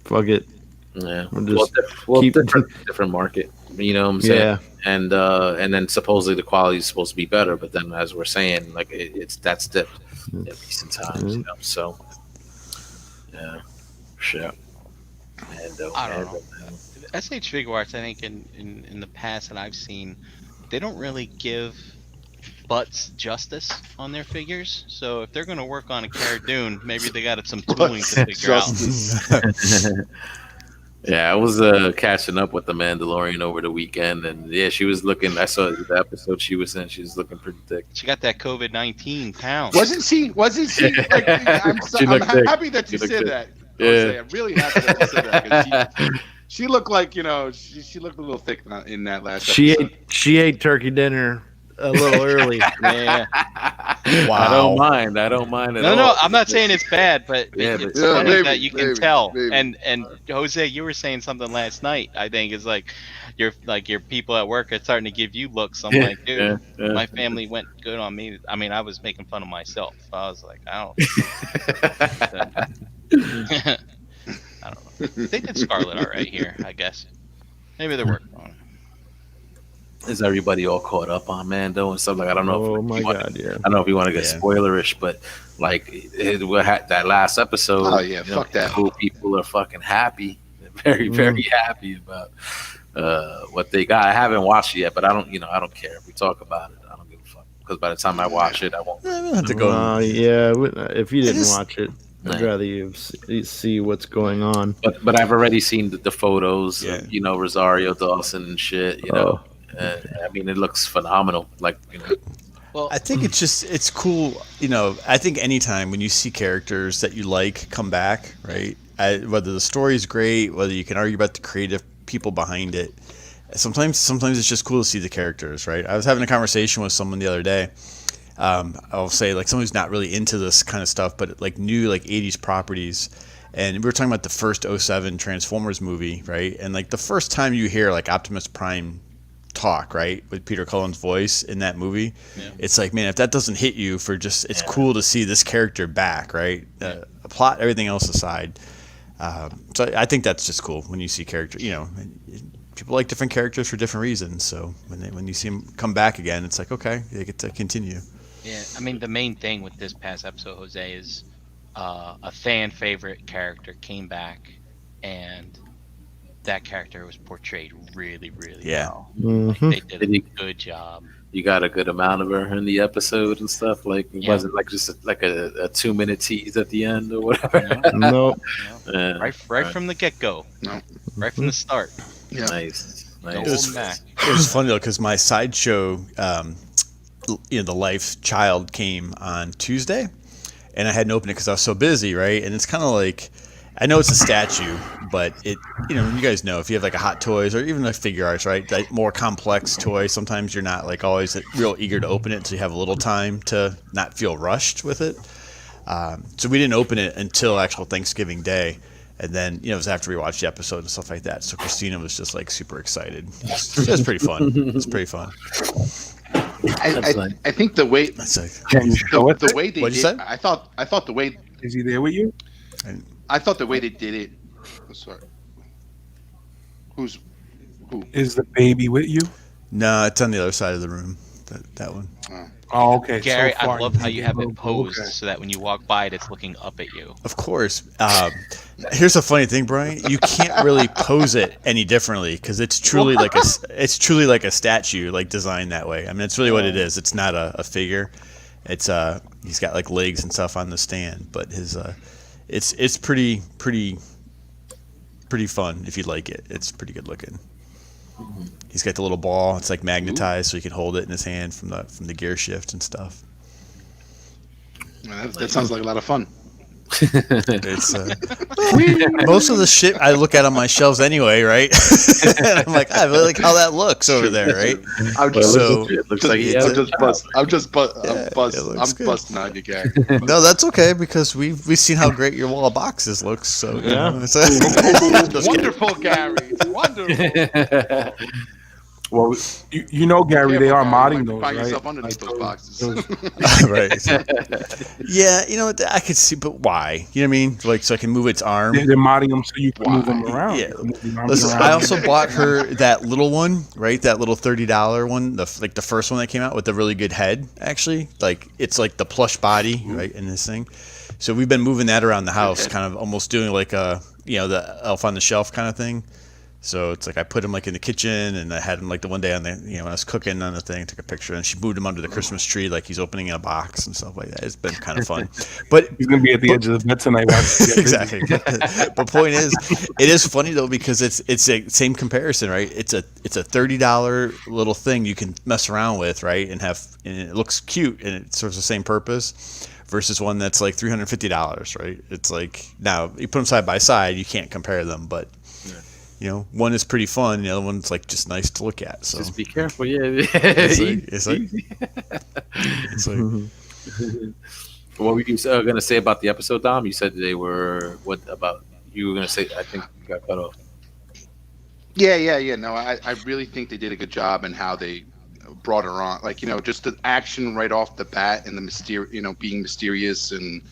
fuck it. Yeah, We'll just well, keep- different market. You know what I'm saying? Yeah. And then supposedly the quality is supposed to be better, but then as we're saying, like that's dipped in recent times. You know, so yeah, shit. I don't know. SH Figure Arts, I think in the past that I've seen, they don't really give butts justice on their figures. So if they're going to work on a Cara Dune, maybe they got some tooling to figure out. Yeah, I was catching up with the Mandalorian over the weekend, and yeah, she was looking. I saw the episode she was in. She was looking pretty thick. She got that COVID-19 pound. Wasn't she? Like, I'm looked thick. happy that you She looked said thick. that. Yeah. Jose. I'm really happy that you said that. 'Cause she looked like she looked a little thick in that last episode. She ate turkey dinner a little early. Yeah. I don't mind. I don't mind at all. No, I'm not saying it's bad, but Yeah, it's but- funny maybe, that you can maybe, tell. maybe. And Jose, you were saying something last night. I think is like your people at work are starting to give you looks. I'm like, dude, yeah. my family went good on me. I mean, I was making fun of myself. I was like, I don't know. They did Scarlet all right here, I guess. Maybe they're working on it. Is everybody all caught up on Mando and stuff? Like I don't know. Oh if my you want- god, yeah. I don't know if you want to get Yeah. spoilerish, but like that last episode. Oh, yeah, fuck that. Whole people are fucking happy, very very happy about what they got. I haven't watched it yet, but I don't care if we talk about it. I don't give a fuck because by the time I watch it, I won't. We don't have to go. Yeah, if you didn't just- watch it, I'd Nah. rather you see what's going on. But I've already seen the photos. Yeah. Of, Rosario Dawson and shit. I mean, it looks phenomenal. Like Well, I think it's cool. I think anytime when you see characters that you like come back, right? Whether the story's great, whether you can argue about the creative people behind it, sometimes it's just cool to see the characters, right? I was having a conversation with someone the other day. I'll say like someone who's not really into this kind of stuff, but like new like 80s properties. And we were talking about the first 07 Transformers movie, right? And like the first time you hear like Optimus Prime talk, right, with Peter Cullen's voice in that movie, it's like, man, if that doesn't hit you for just, it's cool to see this character back, right? The plot, everything else aside. So I think that's just cool when you see characters, people like different characters for different reasons. So when you see them come back again, it's like, okay, they get to continue. yeah, I mean, the main thing with this past episode, Jose, is a fan favorite character came back, and that character was portrayed really, really well. Like, they did a good job. you got a good amount of her in the episode and stuff. Like it wasn't like just like a 2-minute tease at the end or whatever. Nope. Yeah. Right from the get go. No. Right from the start. Yeah. Nice. No Nice. holding back. It was funny though because my sideshow, the Life Child came on Tuesday, and I hadn't opened it because I was so busy, right? And it's kind of like, I know it's a statue, but it, you guys know if you have like a Hot Toys or even like figure arts, right? Like more complex toy, sometimes you're not like always real eager to open it, so you have a little time to not feel rushed with it. So we didn't open it until actual Thanksgiving Day. And then, it was after we watched the episode and stuff like that. So Christina was just like super excited. It was pretty fun. It was pretty fun. I think the way That's like, Can you show it? the way they What'd you did, say? I thought the way Is he there with you? they did it. Oh, sorry. Who? Is the baby with you? no, it's on the other side of the room. That one. Oh, okay. Gary, so far I love how you have okay. it posed so that when you walk by it, it's looking up at you. Of course. Here's the funny thing, Brian. You can't really pose it any differently because it's truly like a statue, like designed that way. I mean, it's really what it is. It's not a figure. It's he's got like legs and stuff on the stand, but his it's pretty fun if you like it. It's pretty good looking. He's got the little ball. It's like magnetized, so he can hold it in his hand from the gear shift and stuff. That sounds like a lot of fun. It's most of the shit I look at on my shelves anyway, right? And I'm like, I really like how that looks over there, right? I'm Well, just, it looks like he I'm has just it looks good. busting on you, Gary. No, that's okay because we've seen how great your wall of boxes looks. So you know, it's just kidding. Wonderful, Gary. It's wonderful. Well, you know, Gary, they are modding those, Find right? yourself underneath those boxes. Right. Yeah, you know what? I could see, but why? You know what I mean? Like, so I can move its arm. They're modding them so you can move them around. Yeah. Move the arms Listen, around. I also bought her that little one, right? That little $30 one, the first one that came out with the really good head. Actually, like it's like the plush body, right, in this thing. So we've been moving that around the house, kind of almost doing like a the Elf on the Shelf kind of thing. So it's like I put him like in the kitchen, and I had him like the one day on the when I was cooking on the thing, took a picture, and she moved him under the Christmas tree like he's opening a box and stuff like that. It's been kind of fun, but He's gonna be at the edge of the bed tonight. Watching exactly. But point is, it is funny though because it's a same comparison, right? It's a $30 little thing you can mess around with, right, and it looks cute and it serves the same purpose. Versus one that's like $350, right? It's like now you put them side by side, you can't compare them, but one is pretty fun, the other one's like just nice to look at. So Just be careful, yeah. it's like What were you gonna say about the episode, Dom? You said they were you were gonna say? I think you got cut off. Yeah. No, I really think they did a good job in how they brought her on. Like, just the action right off the bat and the being mysterious and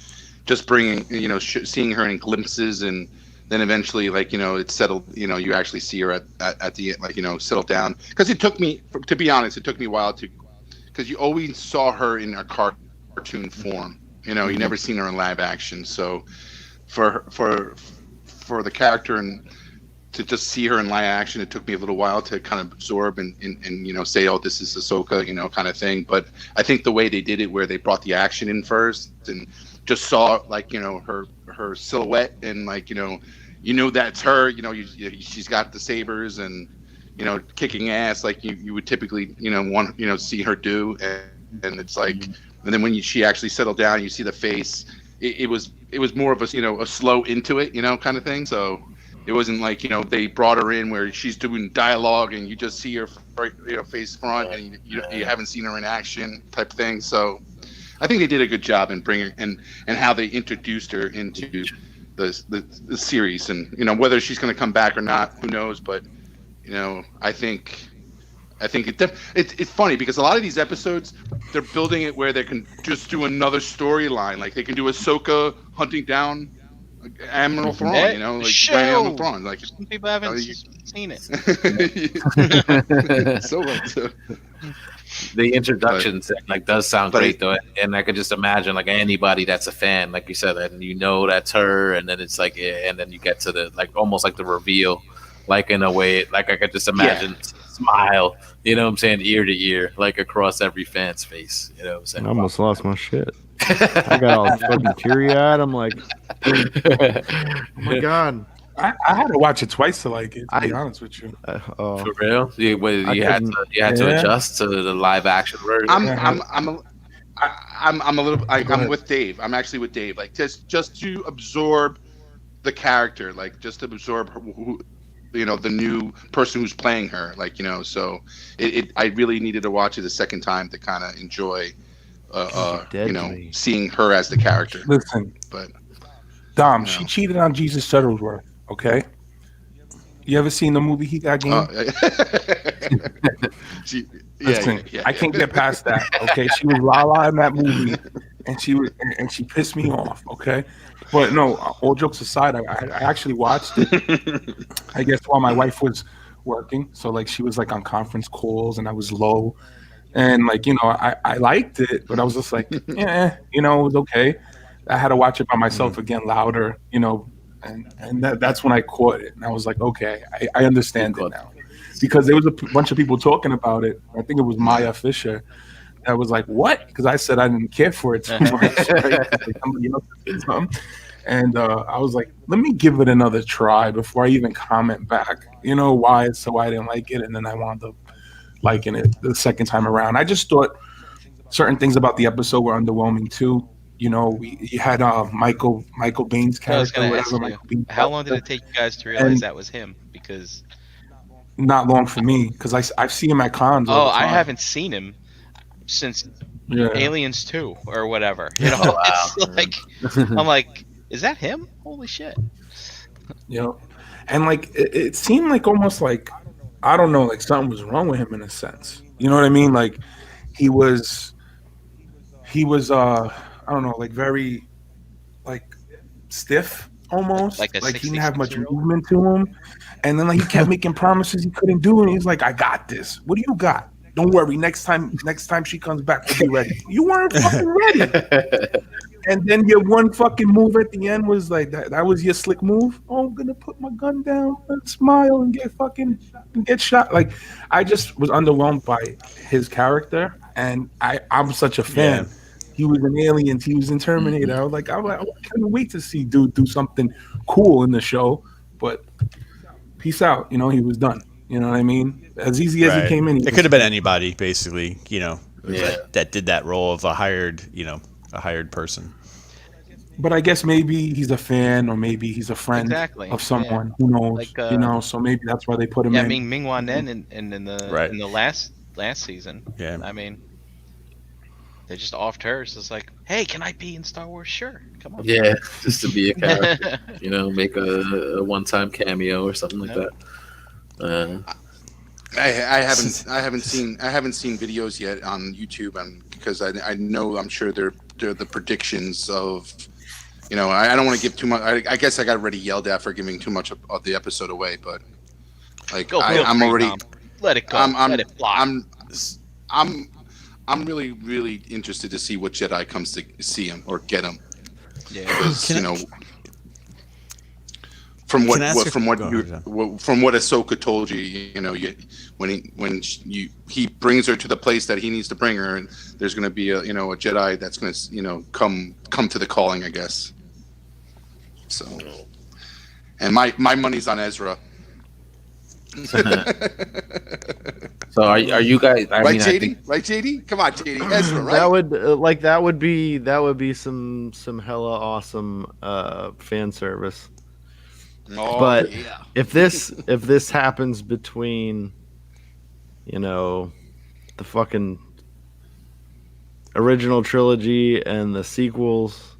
just bringing, seeing her in glimpses, and then eventually, like, it's settled, you actually see her at the end, like, settle down. Because it took me, to be honest, a while because you always saw her in a cartoon form. You never seen her in live action. So for the character and to just see her in live action, it took me a little while to kind of absorb and say, oh, this is Ahsoka, kind of thing. But I think the way they did it, where they brought the action in first and just saw like her silhouette and like that's her. She's got the sabers and kicking ass like you would typically want see her do, and it's like, and then when she actually settled down, you see the face. It was more of a slow into it kind of thing. So it wasn't like they brought her in where she's doing dialogue and you just see her face front and you haven't seen her in action type thing. So I think they did a good job in bringing and how they introduced her into the series, and whether she's going to come back or not, who knows? But I think it's funny because a lot of these episodes they're building it where they can just do another storyline, like they can do Ahsoka hunting down Admiral Thrawn, like Grand Admiral Thrawn. Like some people haven't seen it. So The introductions does sound but great though, and I could just imagine like anybody that's a fan, like you said, and that's her, and then it's like, and then you get to the almost like the reveal, like in a way, like I could just imagine smile, what I'm saying, ear to ear, like across every fan's face, what I'm saying. I almost lost my shit. I got all fucking teary-eyed. I'm like, oh my god. I had to watch it twice to like it. To be honest with you, For real, you had to adjust to the live action version. I'm with Dave. I'm actually with Dave. Like just to absorb the character, like just to absorb who, the new person who's playing her. Like So I really needed to watch it a second time to kind of enjoy, seeing her as the character. Listen, But Dom, she cheated on Jesus Shuttlesworth. Okay. You ever seen the movie He Got Game? Listen, I can't get past that. Okay, she was Lala in that movie, and she pissed me off. Okay, but no, all jokes aside, I actually watched it. I guess while my wife was working, so like she was like on conference calls, and I was low, and like I liked it, but I was just like, yeah, it was okay. I had to watch it by myself again, louder, and that's when I caught it, and I was like, okay, I understand it now. Because there was a bunch of people talking about it. I think it was Maya Fisher that was like, "What?" Because I said I didn't care for it too much. Right? Like somebody else did something, and I was like, "Let me give it another try before I even comment back." Why? So I didn't like it, and then I wound up liking it the second time around. I just thought certain things about the episode were underwhelming too. You had Michael Baine's I was character, gonna whatever. ask Michael Baine's how long did character. it take you guys to realize And- that was him? Because Not long for me because I see him at cons. all the I time. haven't seen him since Yeah. Aliens 2 or whatever. It's like I'm like, is that him? Holy shit! And like it seemed like almost like I don't know, like something was wrong with him in a sense. You know what I mean? Like he was I don't know, like very like stiff almost. Like a Like he didn't have much 66-year-old? movement to him. And then like he kept making promises he couldn't do, and he's like, I got this. What do you got? Don't worry, next time she comes back, we'll be ready. You weren't fucking ready. And then your one fucking move at the end was like that was your slick move. Oh, I'm gonna put my gun down and smile and get shot. Like I just was underwhelmed by his character, and I'm such a fan. He was in Aliens, he was in Terminator. I was like, I couldn't wait to see dude do something cool in the show, but peace out. He was done. You know what I mean? As easy as he Right. came in. It could have been anybody, basically. Yeah. That did that role of a hired person. But I guess maybe he's a fan, or maybe he's a friend Exactly, of someone. Who knows? Like, So maybe that's why they put him Yeah, I in. mean Ming-Wan Nen in the Right. in the last season. Yeah. I mean, they just offed her. So it's like, hey, can I be in Star Wars? Sure, come on. Yeah, just to be a character, make a one-time cameo or something like that. I haven't seen videos yet on YouTube, because I'm sure they're the predictions of, I don't want to give too much. I guess I got already yelled at for giving too much of the episode away, but like Go, I'm free, already Tom. Let it go. Let it fly. I'm really really interested to see what Jedi comes to see him or get him, yeah. because Can I- from Can I ask from a- what go you ahead, from what Ahsoka told you, when he brings her to the place that he needs to bring her, and there's going to be a Jedi that's going to come to the calling, I guess. So, and my money's on Ezra. So are you guys? I Right, mean, I JD? think, Right, JD? Come on, JD. Ezra, right? That would be some hella awesome fan service. Oh, but- yeah. If this happens between the fucking original trilogy and the sequels,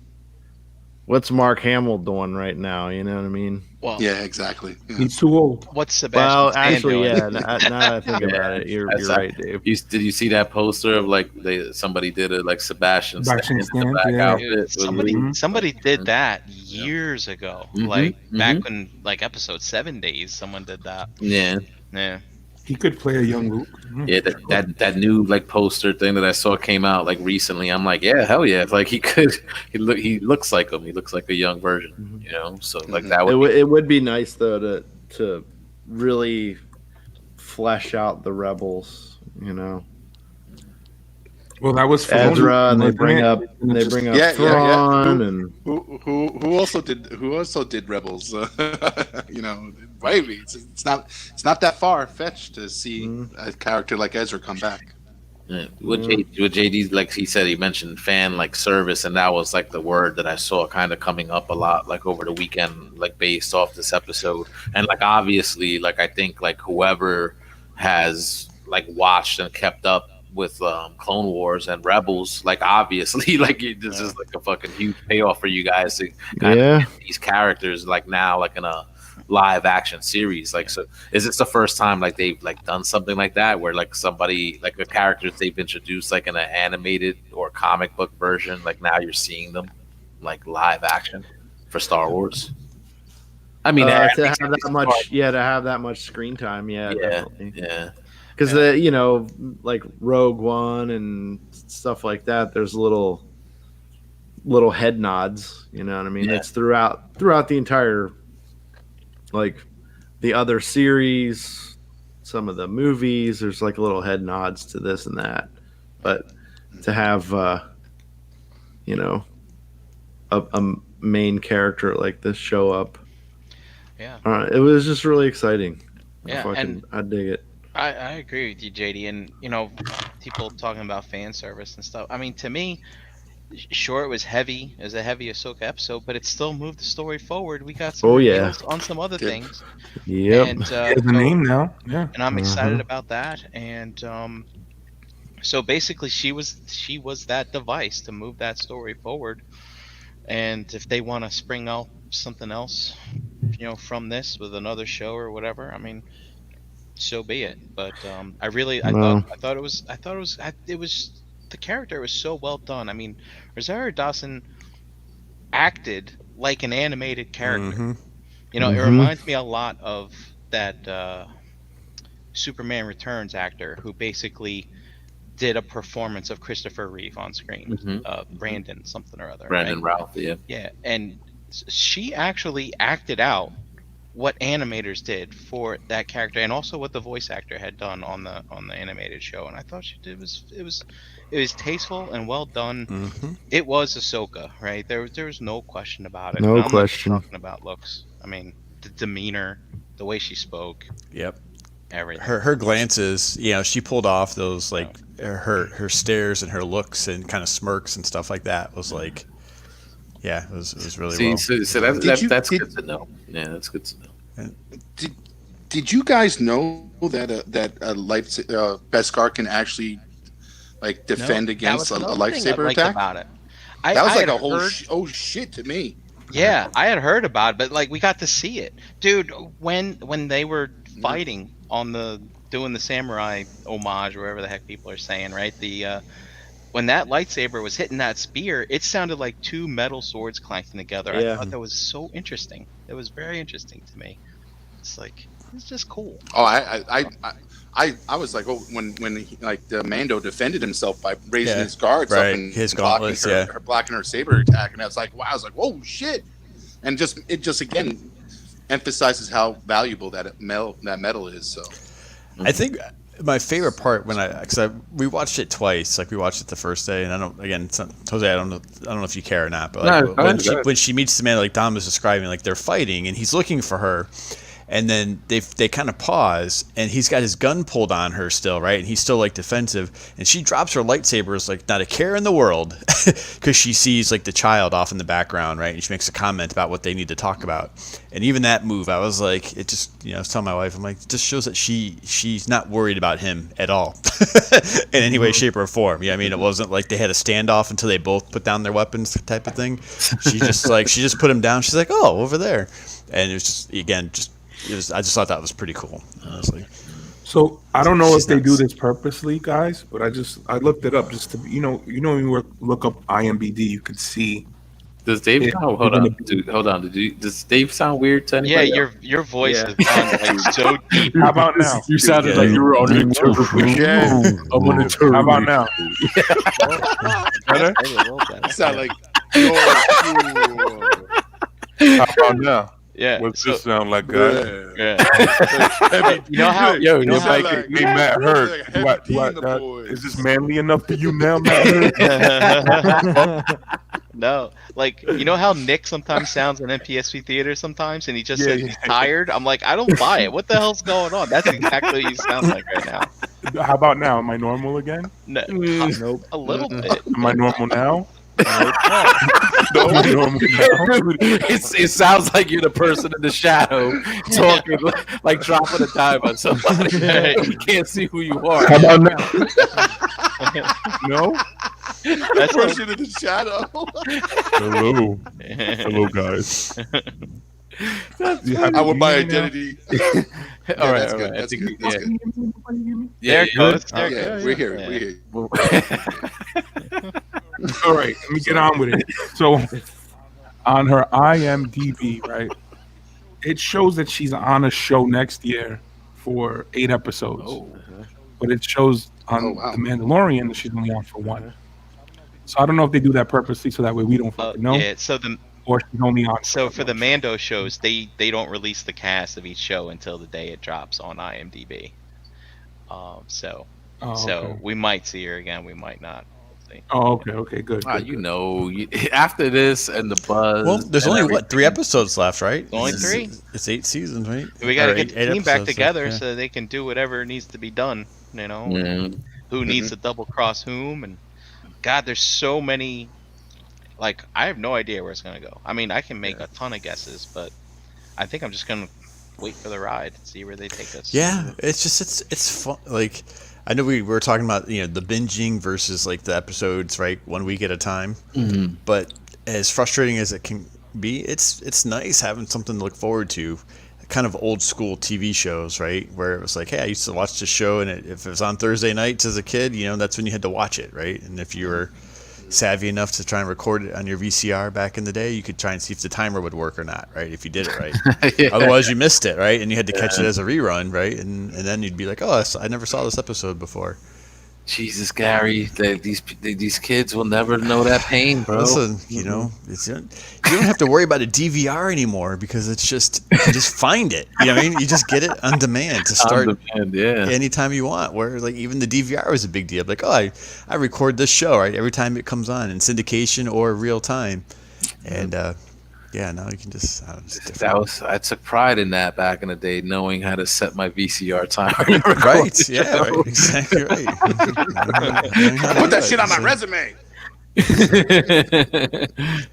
what's Mark Hamill doing right now? You know what I mean? Well, Yeah, exactly. Yeah. He's too old. what's Sebastian Well, Stan actually, doing? yeah. Now that I think about it, you're That's right, Dave. did you see that poster of like somebody did it like Sebastian Sebastian Stan in the Stan, back yeah. outfit Dude, with somebody Luke? somebody did that years ago. Mhm, Like back mhm. when like episode 7 days, someone did that. Yeah, Yeah. He could play a young Luke. yeah. That new like poster thing that I saw came out like recently. I'm like, yeah, hell yeah. Like he looks like him. He looks like a young version. So like that would. It would be nice though to really flesh out the rebels. Well, that was for Ezra, and they bring up Yeah, Thrawn, yeah. and Who also did Rebels? Maybe it's not that far fetched to see a character like Ezra come back. Yeah. With JD's, like he said, he mentioned fan like service, and that was like the word that I saw kind of coming up a lot like over the weekend, like based off this episode. And like obviously, like I think like whoever has like watched and kept up with Clone Wars and Rebels, like obviously, like this is like a fucking huge payoff for you guys to kind of get these characters like now like in a live action series. Like, so is this the first time like they've like done something like that, where like somebody like the characters they've introduced like in an animated or comic book version, like now you're seeing them like live action for Star Wars? I mean, to at have least- that much, to have that much screen time, definitely. yeah. Because like Rogue One and stuff like that, there's little head nods. You know what I mean? Yeah. It's throughout the entire, like, the other series, some of the movies. There's like little head nods to this and that, but to have a main character like this show up, Yeah. it was just really exciting. Yeah, I dig it. I agree with you, JD. And people talking about fan service and stuff. I mean, to me, sure, it was heavy. It was a heavy Ahsoka episode, but it still moved the story forward. We got some reveals on some other things. Yep. And, There's a name now. Yeah. and I'm excited about that. And so basically, she was that device to move that story forward. And if they want to spring out something else, from this with another show or whatever, I mean, so be it. But I thought it was the character was so well done. I mean, Rosario Dawson acted like an animated character. It reminds me a lot of that Superman Returns actor who basically did a performance of Christopher Reeve on screen. Brandon something or other. Brandon right? Routh, yeah. Yeah, and she actually acted out what animators did for that character, and also what the voice actor had done on the animated show. And I thought she did it was tasteful and well done. It was Ahsoka, right? There was no question about it. No And I'm question. not talking about looks. I mean, the demeanor, the way she spoke, Yep. everything. Her glances, she pulled off those like her stares and her looks and kind of smirks and stuff like that was like, it was really well. So that's good to know. Yeah, that's good to know. Did you guys know that Beskar can actually like defend against a lightsaber attack? About it. That was I like had a whole heard- shit to me. Yeah, I had heard about it, but like we got to see it, dude. When they were fighting doing the samurai homage, or whatever the heck people are saying, right? When that lightsaber was hitting that spear, it sounded like two metal swords clanking together. Yeah. I thought that was so interesting. It was very interesting to me. It's just cool. Oh, I was like, when the Mando defended himself by raising his guards up and his blocking gauntlets, her blocking her saber attack, and I was like, wow, I was like, whoa, shit, and it just again emphasizes how valuable that metal is. So, I think my favorite part we watched it twice. Like we watched it the first day, and Jose, I don't know if you care or not, but like, when she meets the man, like Dom was describing, like they're fighting, and he's looking for her. And then they kind of pause, and he's got his gun pulled on her still, right? And he's still like defensive, and she drops her lightsabers like not a care in the world, because she sees like the child off in the background, right? And she makes a comment about what they need to talk about. And even that move, I was like, it just, I was telling my wife, I'm like, it just shows that she's not worried about him at all, in any way, shape, or form. I mean, it wasn't like they had a standoff until they both put down their weapons type of thing. She just put him down. She's like, oh, over there, and it was just I just thought that was pretty cool, honestly. So I don't know if they do this purposely, guys, but I looked it up just to when you look up IMBD, you could see. Does Dave? Hold on. Does Dave sound weird to anybody? Yeah, your voice is like so deep. How about now? You sounded like you were on the turf. I'm on the turf. How about now? Maybe a little better. it sounded like, How about now? Yeah. What's this sound like, guys? Yeah. You know how? Yo, You you're sound like, like- hey, Matt you sound Hurd. like Heavy D in the What, boys. is this manly enough for you now, Matt Hurd? No, like you know how Nick sometimes sounds in NPSV theater sometimes, and he just Yeah, says yeah. he's tired. I'm like, I don't buy it. What the hell's going on? That's exactly what you sound like right now. How about now? Am I normal again? No, Nope. a little bit. Am I normal now? Dude, it sounds like you're the person in the shadow talking, like dropping a dime on somebody. You can't see who you are. How about now? No? That's person in the shadow. Hello. Hello, guys. You have I would my your email? identity. All right, that's all good. right. I That's think good. That's yeah, good. yeah, it yeah. goes. There it Yeah, goes. we're here. Yeah. We're here. All right, let me get on with it. So, on her IMDb, right, it shows that she's on a show next year for 8 episodes. Oh, But it shows on Oh, wow. The Mandalorian that she's only on for 1. So I don't know if they do that purposely so that way we don't fucking know, Yeah. So or she's only on. for the Mando shows, they don't release the cast of each show until the day it drops on IMDb. So Oh, okay. we might see her again. We might not. We'll see. Oh, okay, good. ah, good, you good. know, after this and the buzz. Well, there's and only everything- 3 episodes left, right? Only It's- 3? It's 8 seasons, right? We got to Or get the eight team back episodes, together yeah. so they can do whatever needs to be done. You know, Mm. who needs to double cross whom, and God, there's so many. Like, I have no idea where it's gonna go. I mean, I can make a ton of guesses, but I think I'm just gonna wait for the ride, see where they take us. Yeah, it's just it's fun. Like, I know we were talking about the binging versus like the episodes, right, 1 week at a time. Mhm. But as frustrating as it can be, it's nice having something to look forward to. Kind of old school TV shows, right, where it was like, hey, I used to watch this show, and if it was on Thursday nights as a kid, that's when you had to watch it, right? And if you were savvy enough to try and record it on your VCR back in the day, you could try and see if the timer would work or not, right? If you did it right. Yeah. Otherwise, you missed it, right? And you had to catch it as a rerun, right? And then you'd be like, oh, I never saw this episode before. Jesus, Gary, these kids will never know that pain, bro. Listen, you don't have to worry about a DVR anymore because it's just you just find it. You know what I mean? You just get it on demand to start On demand, yeah. anytime you want. Where like even the DVR was a big deal. Like, oh, I record this show right every time it comes on in syndication or real time, and yeah, now you can just. I took pride in that back in the day, knowing how to set my VCR timer. Right? Yeah, right. Exactly right. Put that shit on my resume.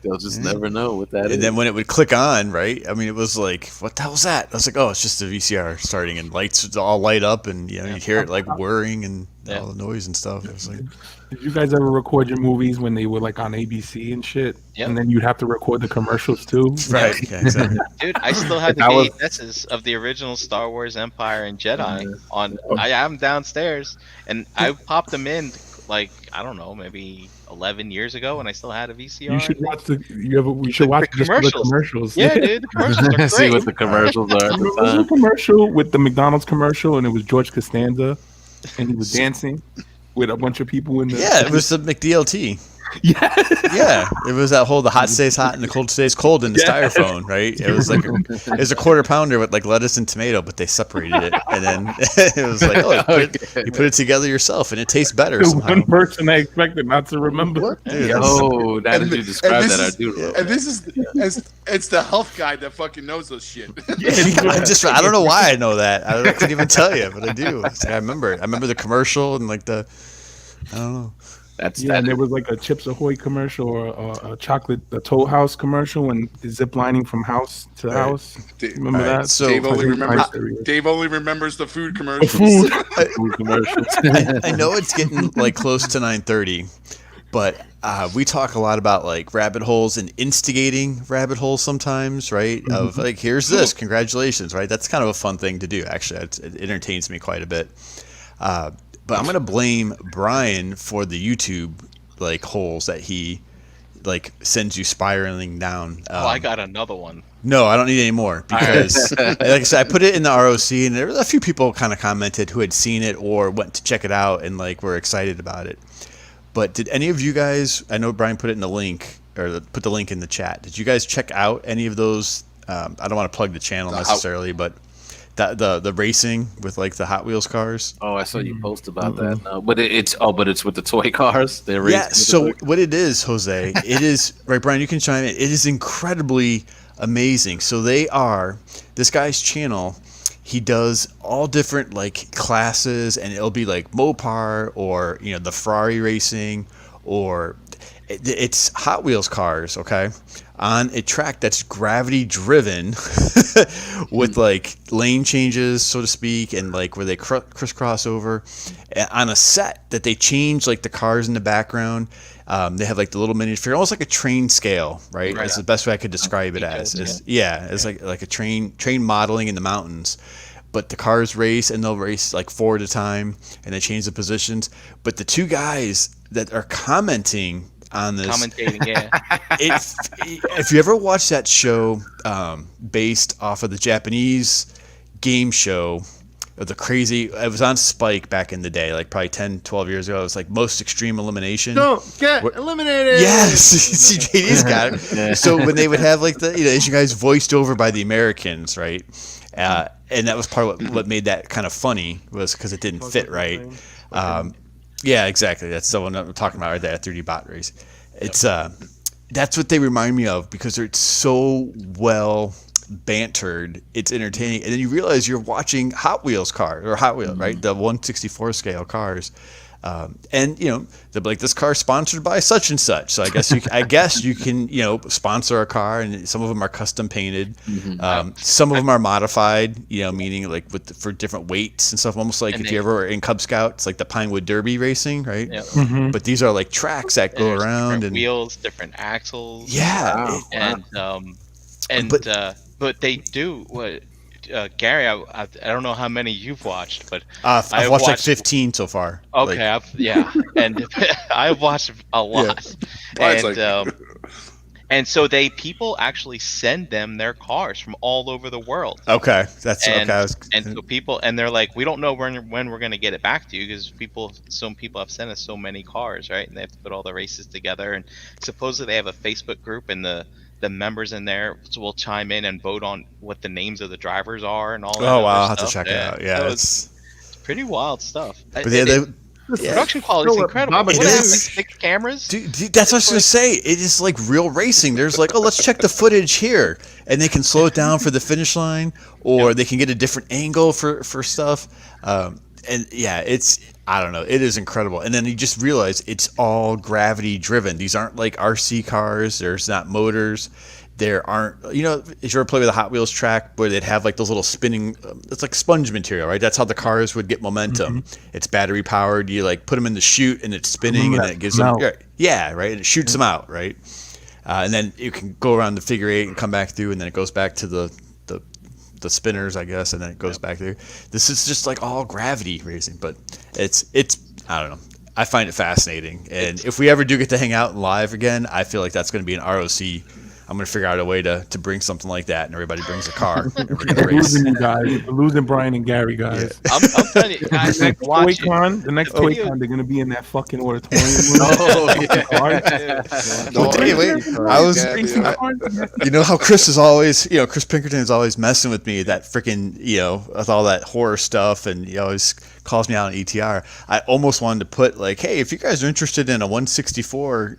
They'll just never know what that is. And then when it would click on, right? I mean, it was like, what the hell's that? I was like, oh, it's just the VCR starting, and lights would all light up, and you hear it like whirring and all the noise and stuff. It was like, Did you guys ever record your movies when they were like on ABC and shit? Yep. And then you'd have to record the commercials too? right? Yeah, exactly. Dude, I still have the That was- VHSs of the original Star Wars Empire and Jedi on. I am downstairs, and I popped them in like, I don't know, maybe 11 years ago, and I still had a VCR. You should watch we should watch just for the commercials. Yeah, dude, the commercials are great. See what the commercials are at There the was a time. commercial with the McDonald's commercial, and it was George Costanza, and he was dancing with a bunch of people in the. Yeah, it was the McDLT. Yeah. Yeah, it was that whole the hot stays hot and the cold stays cold in the styrofoam, right? It was like it was a quarter pounder with like lettuce and tomato, but they separated it, and then it was like, oh, you put it together yourself, and it tastes better The somehow. one person I expected not to remember. Dude, Oh, now that you describe this that, I is- do. Know. And this is it's the health guy that fucking knows those shit. I don't know why I know that. I couldn't even tell you, but I do. I remember it. I remember the commercial and like I don't know. That's Yeah, that. and there was like a Chips Ahoy commercial or a Toll House commercial when the zip lining from house to Right. house. Dave, Remember All right, that? so- Dave only remembers. Food. Dave only remembers the food commercials. Food commercials. I know it's getting like close to 9:30, but we talk a lot about like rabbit holes and instigating rabbit holes sometimes, right? Of like, here's this, congratulations, right? That's kind of a fun thing to do. Actually, it entertains me quite a bit. But I'm gonna blame Brian for the YouTube like holes that he like sends you spiraling down. Oh, I got another one. No, I don't need any more because, like I said, I put it in the ROC, and there were a few people kind of commented who had seen it or went to check it out and like were excited about it. But did any of you guys? I know Brian put it in the link or put the link in the chat. Did you guys check out any of those? I don't want to plug the channel necessarily, but the racing with like the Hot Wheels cars. Oh, I saw you post about that. No, but it's with the toy cars. They're Yeah. racing with the So toy- what it is, Jose, it is right. Brian, you can chime in. It is incredibly amazing. So this guy's channel. He does all different like classes, and it'll be like Mopar or the Ferrari racing, or It's Hot Wheels cars, okay, on a track that's gravity driven, with like lane changes, so to speak, and like where they crisscross over, on a set that they change like the cars in the background. They have like the little minifigure, almost like a train scale, right? That's the best way I could describe it as. It's like a train modeling in the mountains. But the cars race, and they'll race like 4 at a time, and they change the positions. But the two guys that are commenting on this, if you ever watch that show, based off of the Japanese game show, of the crazy, it was on Spike back in the day, like probably 10, 12 years ago. It was like Most Extreme Elimination. Don't get eliminated. Yes, CJD's got it. So when they would have like the Asian guys voiced over by the Americans, right? And that was part of what made that kind of funny, was because it didn't fit right. Yeah, exactly. That's the one I'm talking about right there, 3D bot race. It's that's what they remind me of, because they're so well bantered. It's entertaining, and then you realize you're watching Hot Wheels cars, or Hot Wheels, right? The 1/64 scale cars. And they'll be like, this car is sponsored by such and such. So I guess you can sponsor a car, and some of them are custom painted. Some of them are modified, meaning like for different weights and stuff. Almost like if you ever were in Cub Scouts, like the Pinewood Derby racing, right? But these are like tracks that go around, and wheels, different axles. Yeah, but they do what. Gary, I don't know how many you've watched, but I've watched like 15 so far. Okay, and I've watched a lot, and so people actually send them their cars from all over the world. Okay, that's okay. And so people, and they're like, we don't know when we're going to get it back to you, because some people have sent us so many cars, right? And they have to put all the races together, and supposedly they have a Facebook group, and the members in there will chime in and vote on what the names of the drivers are and all that. Oh wow, I'll stuff. have to check it out. Yeah, it's pretty wild stuff. But the production quality is incredible. It is. 6 cameras. Dude, that's what I was gonna say. It is like real racing. There's like, let's check the footage here, and they can slow it down for the finish line, or they can get a different angle for stuff. And yeah, I don't know. It is incredible. And then you just realize it's all gravity driven. These aren't like RC cars. There's not motors. There aren't, if you ever play with a Hot Wheels track where they'd have like those little spinning, it's like sponge material, right? That's how the cars would get momentum. It's battery powered. You like put them in the chute, and it's spinning, and then it gives them, yeah, right? And it shoots them out, right? And then you can go around the figure 8 and come back through, and then it goes back to the spinners, I guess, and then it goes back there. This is just like all gravity racing, but it's I don't know. I find it fascinating, and if we ever do get to hang out live again, I feel like that's going to be an ROC. I'm going to figure out a way to bring something like that, and everybody brings a car. We're losing you guys. We're losing Brian and Gary, guys. Yeah. I'm telling you, guys, the next Toy-Con, they're going to be in that fucking auditorium. You know how Chris is always, Chris Pinkerton is always messing with me, that freaking, with all that horror stuff, and he always calls me out on ETR. I almost wanted to put like, hey, if you guys are interested in a 164,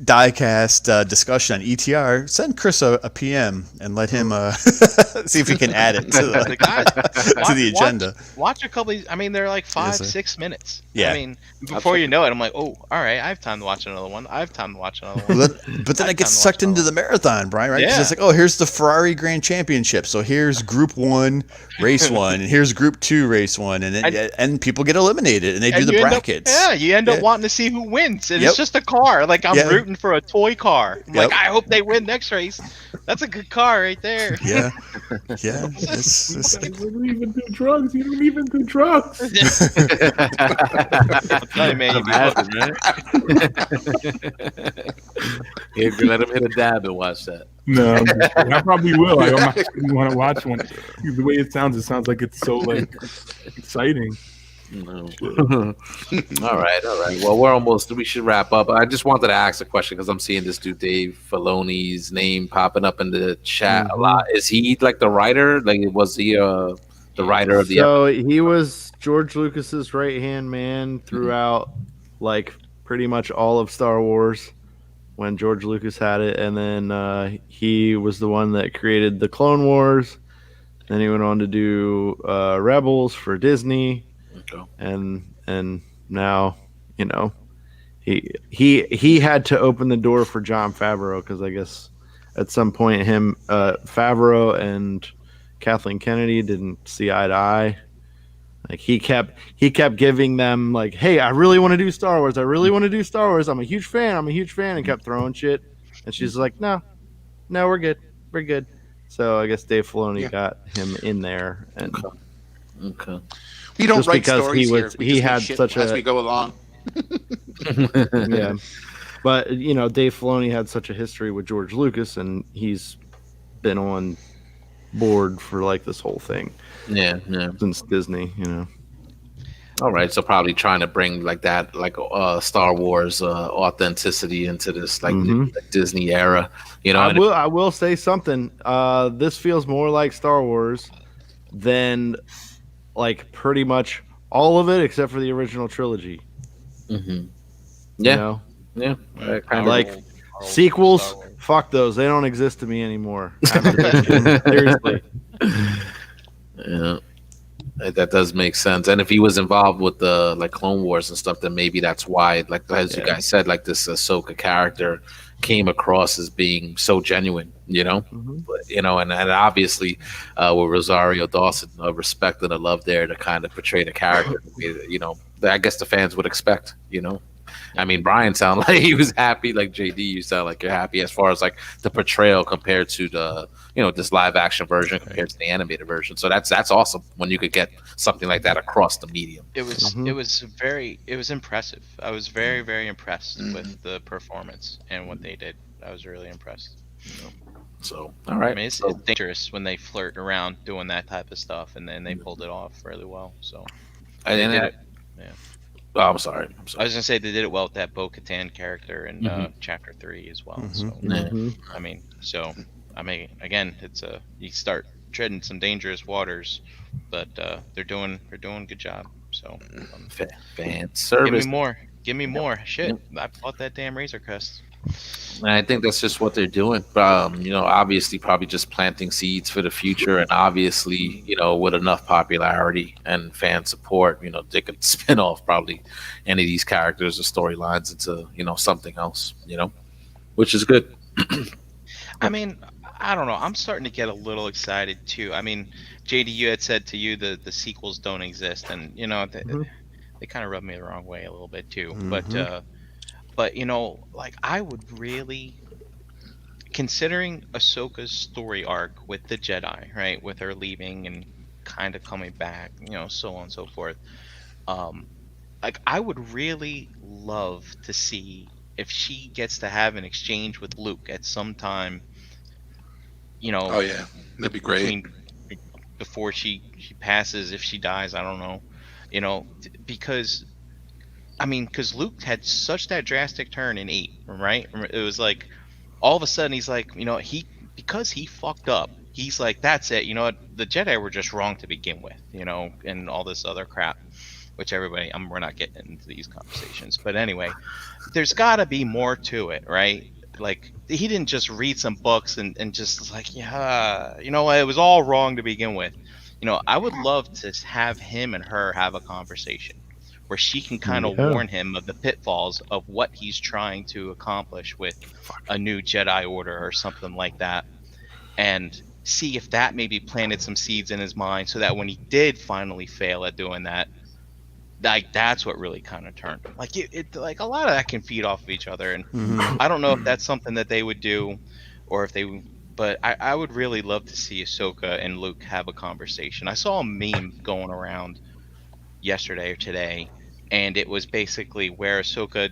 diecast discussion on ETR, send Chris a PM and let him see if he can add it to the agenda. Watch a couple of, they're like 5-6 minutes. Yeah. Before you know it, I'm like, oh, all right, I have time to watch another one. But then I get sucked into the marathon, Brian, right? Because it's like, oh, here's the Ferrari Grand Championship. So here's Group 1, Race 1, and here's Group 2, Race 1. And people get eliminated, and they do the brackets. You end up wanting to see who wins. And it's just a car. Like, I'm rooting for a toy car. I'm like, I hope they win next race. That's a good car right there. Yeah. You don't even do drugs. You don't even do drugs. I'm telling you, man, you If you let him hit a dab and watch that. No, I probably will. I might want to watch one. The way it sounds like it's so like exciting. No. All right. Well, we should wrap up. I just wanted to ask a question because I'm seeing this dude Dave Filoni's name popping up in the chat a lot. Is he like the writer? Like, was he the writer of the? So he was George Lucas's right hand man throughout, like pretty much all of Star Wars when George Lucas had it, and then he was the one that created the Clone Wars. Then he went on to do Rebels for Disney. And now, he had to open the door for John Favreau because I guess at some point Favreau and Kathleen Kennedy didn't see eye to eye. Like he kept giving them like, hey, I really want to do Star Wars. I really want to do Star Wars. I'm a huge fan, and kept throwing shit. And she's like, no, we're good. So I guess Dave Filoni got him in there, and Okay. We don't just write because stories he here. was We he just make had shit such as a we go along. yeah. But you know, Dave Filoni had such a history with George Lucas, and he's been on board for like this whole thing Yeah. since Disney. You know, All right. So probably trying to bring like that, like Star Wars authenticity into this like Mhm. the Disney era. You know, I will say something. This feels more like Star Wars than like pretty much all of it except for the original trilogy. Mhm. You Yeah. know? Yeah. Like sequels, fuck those. They don't exist to me anymore. Seriously. Yeah. That does make sense. And if he was involved with the like Clone Wars and stuff, then maybe that's why, like as you guys said, like this Ahsoka character came across as being so genuine, you know. Mhm. But, you know, and obviously with Rosario Dawson, respect and a love there to kind of portray the character, you know, that I guess the fans would expect, you know. I mean, Brian sounded like he was happy. Like JD, you sound like you're happy as far as like the portrayal compared to the, you know, this live action version compared to the animated version. So that's awesome when you could get something like that across the medium. It was impressive. I was very, very impressed with the performance and what they did. I was really impressed. So all right, I mean, it's dangerous when they flirt around doing that type of stuff, and then they pulled it off really well. So and they then did it. oh, I'm sorry. I was gonna say they did it well with that Bo-Katan character in Chapter 3 as well. So I mean, again, it's you start treading some dangerous waters, but they're doing a good job. So Fan service. give me more. Shit, I bought that damn Razor Crest. And I think that's just what they're doing. You know, obviously, probably just planting seeds for the future, and obviously, you know, with enough popularity and fan support, you know, they could spin off probably any of these characters or storylines into, you know, something else, you know, which is good. I mean, I don't know. I'm starting to get a little excited too. I mean, JD, you had said to you the sequels don't exist, and you know they kind of rubbed me the wrong way a little bit too. But you know, like I would really, considering Ahsoka's story arc with the Jedi, right, with her leaving and kind of coming back, you know, so on and so forth. Like I would really love to see if she gets to have an exchange with Luke at some time. You know. Oh yeah, that'd be great. Before she passes, if she dies, I don't know. You know, because Luke had such that drastic turn in 8, right? It was like all of a sudden he's like, you know, because he fucked up. He's like, that's it. You know what? The Jedi were just wrong to begin with, you know, and all this other crap, which everybody, we're not getting into these conversations. But anyway, there's got to be more to it, right? Like, he didn't just read some books and just like, yeah, you know, it was all wrong to begin with. You know, I would love to have him and her have a conversation where she can kind of warn him of the pitfalls of what he's trying to accomplish with a new Jedi Order or something like that, and see if that maybe planted some seeds in his mind so that when he did finally fail at doing that, like that's what really kind of turned him. Like it like a lot of that can feed off of each other, and I don't know if that's something that they would do, or if they. But I would really love to see Ahsoka and Luke have a conversation. I saw a meme going around yesterday or today, and it was basically where Ahsoka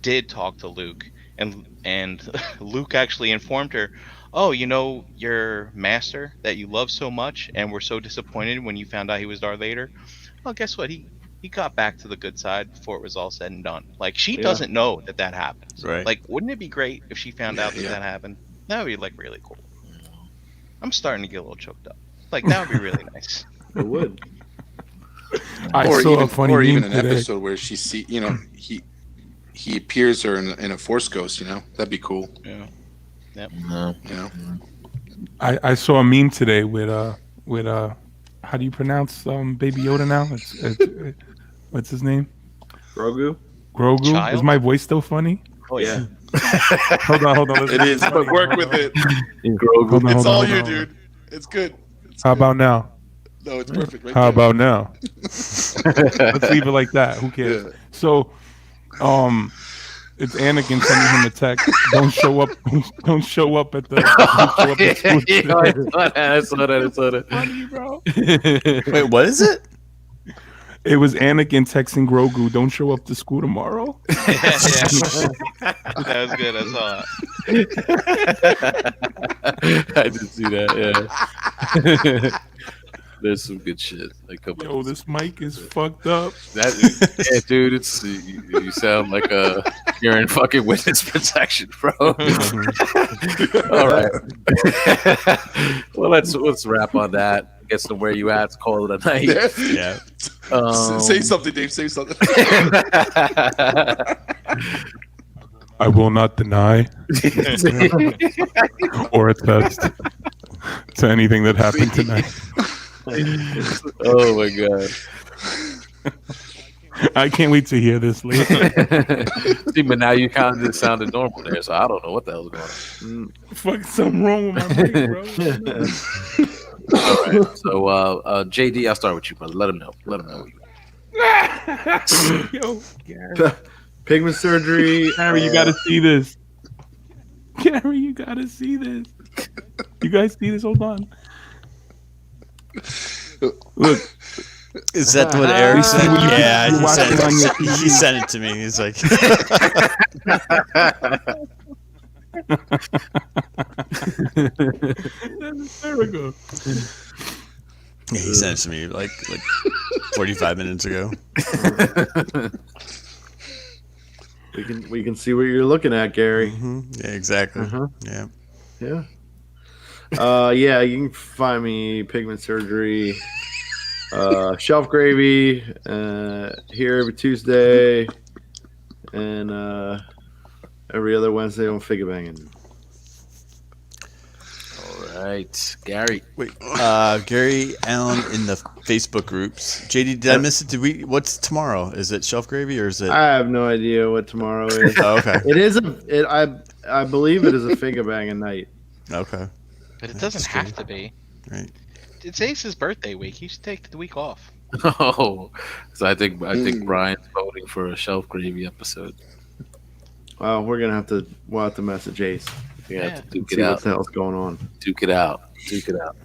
did talk to Luke, and Luke actually informed her, oh, you know, your master that you love so much and were so disappointed when you found out he was Darth Vader, well, guess what? He got back to the good side before it was all said and done. Like, she doesn't know that happens. Right. Like, wouldn't it be great if she found out that happened? That would be, like, really cool. I'm starting to get a little choked up. Like, that would be really nice. It would. I or saw even, a funny or even meme an today. episode where she see, you know, he appears her in a Force ghost. You know, that'd be cool. Yeah. Yep. You know, I saw a meme today with how do you pronounce Baby Yoda now? It's what's his name? Grogu? Grogu? Child? Is my voice still funny? Oh yeah. Hold on. It is, but work with it. Hold on, It's all hold you, on. dude. It's good. How about now? No, it's perfect. Right How there. about now? Let's leave it like that. Who cares? Yeah. So, it's Anakin sending him a text. Don't show up. Don't show up at the. Don't show up at school today. I saw that. Funny, bro. Wait, what is it? It was Anakin texting Grogu, "Don't show up to school tomorrow." That was good. I saw it. I did see that. Yeah. There's some good shit. Like, come Yo, on. this mic is fucked up. Yeah, dude, it's you sound like you're in fucking witness protection, bro. All right. Well, let's wrap on that. Get to where you at. Call it a night. Yeah. Say something, Dave. Say something. I will not deny or attest to anything that happened tonight. Oh my god. I can't wait to hear this later. See, but now you kind of just sounded normal there, so I don't know what the hell's going on. Fuck, something wrong with my mic, bro. All right. So, JD, I'll start with you, brother. Let him know. Let him know. Yo, Gary. Pigment surgery. Gary, you gotta see this. Gary, you gotta see this. You guys see this? Hold on. Look, Is that what Eric said? When you- Yeah, you he watch sent, it on your it, he sent it to me. He's like, that's hysterical. yeah, he sent it to me like 45 minutes ago. We can see what you're looking at, Gary. Yeah, exactly. Uh-huh. Yeah. Yeah. Yeah, you can find me Pigment Surgery, Shelf Gravy, here every Tuesday, and every other Wednesday on Figure Banging. All right, Gary. Wait, Gary Allen in the Facebook groups. JD, did I miss it? What's tomorrow? Is it Shelf Gravy or is it? I have no idea what tomorrow is. Oh, okay. It is I believe it is a Figure Banging night. Okay. But it doesn't have to be. Right. It's Ace's birthday week. He should take the week off. Oh, so I think Brian's voting for a Shelf Gravy episode. We'll have to message Ace. You have to duke See it what out. the hell's going on. Duke it out. Duke it out.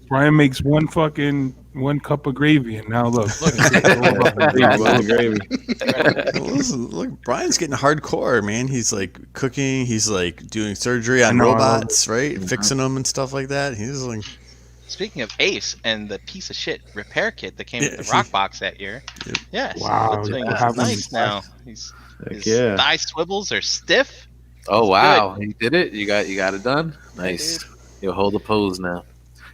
Brian makes one cup of gravy, and now look. Gravy. Listen, look, Brian's getting hardcore, man. He's like cooking. He's like doing surgery on I know. robots, right? Fixing them and stuff like that. He's like, Speaking of Ace and the piece of shit repair kit that came Yeah, with the rock box that year. Yep. Yes. Wow, That thing that is happens. nice now. Heck His yeah. thigh swivels are stiff. Oh wow, he did it. You got it done. Nice. You'll hold the pose now.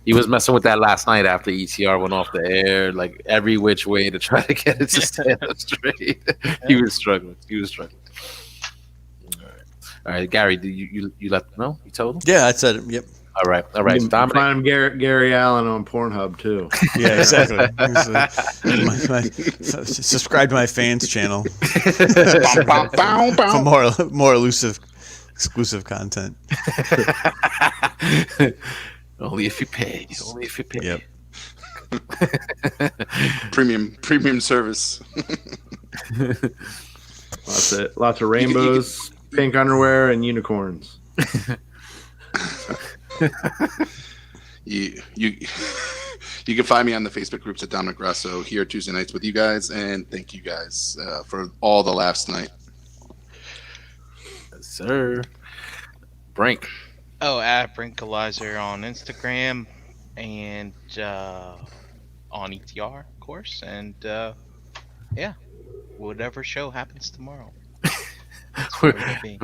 He was messing with that last night after ETR went off the air, like every which way to try to get it to stand up straight. He was struggling. All right, Gary, did you let them know? You told him? yeah, I said it. Yep. All right. You can Dominic. find him Gary Allen on Pornhub too. Yeah, exactly. Subscribe to my fans channel for more elusive, exclusive content. Only if you pay. Only if you pay. Yep. Premium service. Lots of rainbows, pink underwear, and unicorns. You can find me on the Facebook groups at Dominic Grasso here Tuesday nights with you guys, and thank you guys for all the laughs tonight. Yes, sir. Brink. Oh, at Brinkalizer on Instagram and on ETR, of course. And yeah, whatever show happens tomorrow. That's where we'll be.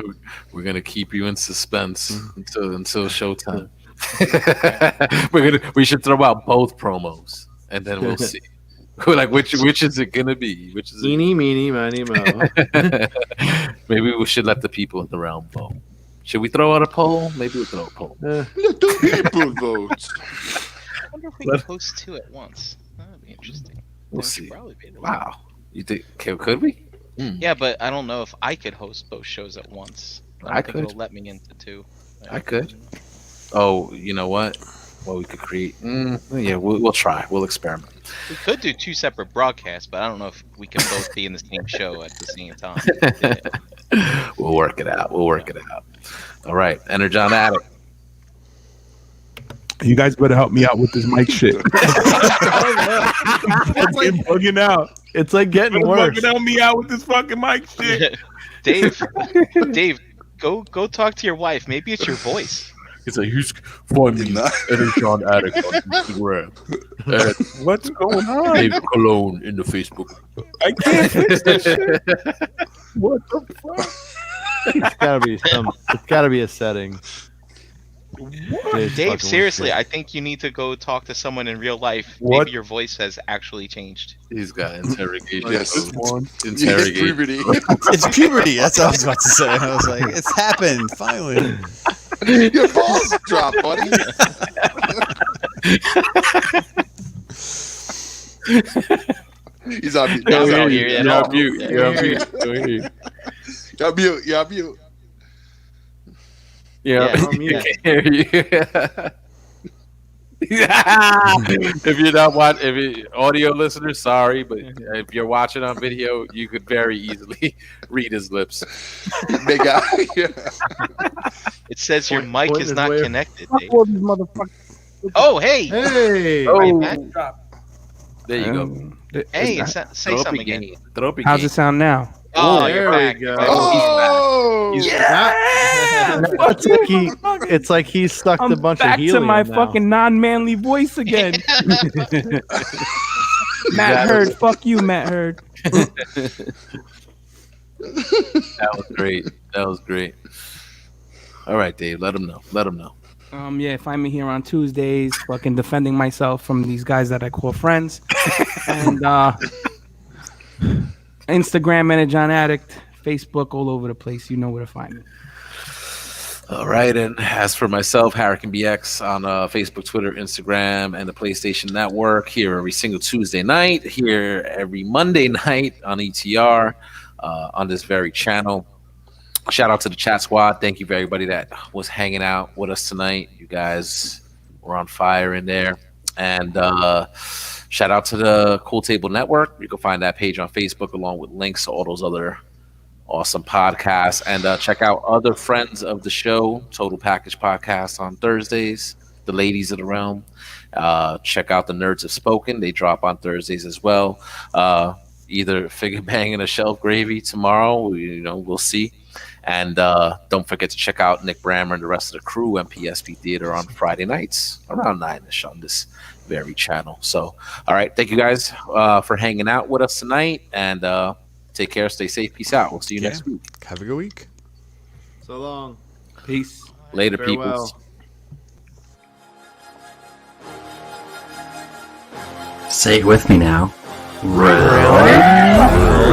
We're gonna keep you in suspense until showtime. We should throw out both promos and then we'll see. We're like, which is it gonna be? Which is it? Eeny, meeny, miny, mo. Maybe we should let the people in the realm vote. Should we throw out a poll? Maybe we'll throw a poll. Let the people vote. I wonder if we can post two at once. That would be interesting. We'll That would see. probably be the Wow. You think could we? Yeah, but I don't know if I could host both shows at once. I don't think could. it'll let me into two. I could. Oh, you know what? Well, we could create. Yeah, we'll try. We'll experiment. We could do 2 separate broadcasts, but I don't know if we can both be in the same show at the same time. Yeah. We'll work it out. All right, Energon Addict. You guys better help me out with this mic shit. It's like bugging out. It's like getting worse. Fucking help me out with this fucking mic shit. Dave, go talk to your wife. Maybe it's your voice. It's like, who's find me Energon Addict on Instagram. What's going on? Dave Cologne in the Facebook. I can't fix this shit. What the fuck? It's gotta be a setting. Dave, seriously, I think you need to go talk to someone in real life. What? Maybe your voice has actually changed. He's got interrogation. Yes. Interrogation. puberty. It's puberty. That's what I was about to say. I was like, it's happened finally. Your balls dropped, buddy. He's on mute. Go He's on here, mute. yeah. You're on mute. You're mute. Yeah. Yeah. Hear you. If you're not watching, if you audio listeners, sorry, but if you're watching on video, you could very easily read his lips. Big guy. Yeah. It says your mic point is is not where- connected, Fuck Dave. all these motherfuckers. Oh, hey! Hey. Oh, Back. there you go. Hey, say Throw up something your again. game. Throw up your How's game. it sound now? Oh, there you're we back. go. Oh, It's like he sucked I'm a bunch back of helium to my now. fucking non-manly voice again. Matt Heard, fuck you, Matt Heard. That was great. All right, Dave. Let him know. Yeah, find me here on Tuesdays, fucking defending myself from these guys that I call friends. And Instagram, Energon Addict, Facebook, all over the place. You know where to find me. All right, and as for myself, Hurricane BX on Facebook, Twitter, Instagram, and the PlayStation Network. Here every single Tuesday night. Here every Monday night on ETR on this very channel. Shout out to the chat squad. Thank you for everybody that was hanging out with us tonight. You guys were on fire in there. And shout out to the Cool Table Network. You can find that page on Facebook along with links to all those other awesome podcasts. And check out other friends of the show, Total Package Podcast on Thursdays, the Ladies of the Realm. Check out the Nerds Have Spoken. They drop on Thursdays as well. Either Figure Banging or Shelf Gravy tomorrow. We'll see. And don't forget to check out Nick Brammer and the rest of the crew, MPSP Theater, on Friday nights around 9-ish on this very channel. So, all right. Thank you guys for hanging out with us tonight. And take care. Stay safe. Peace out. We'll see you next week. Have a good week. So long. Peace. Later, Farewell. peoples. Say it with me now. Really?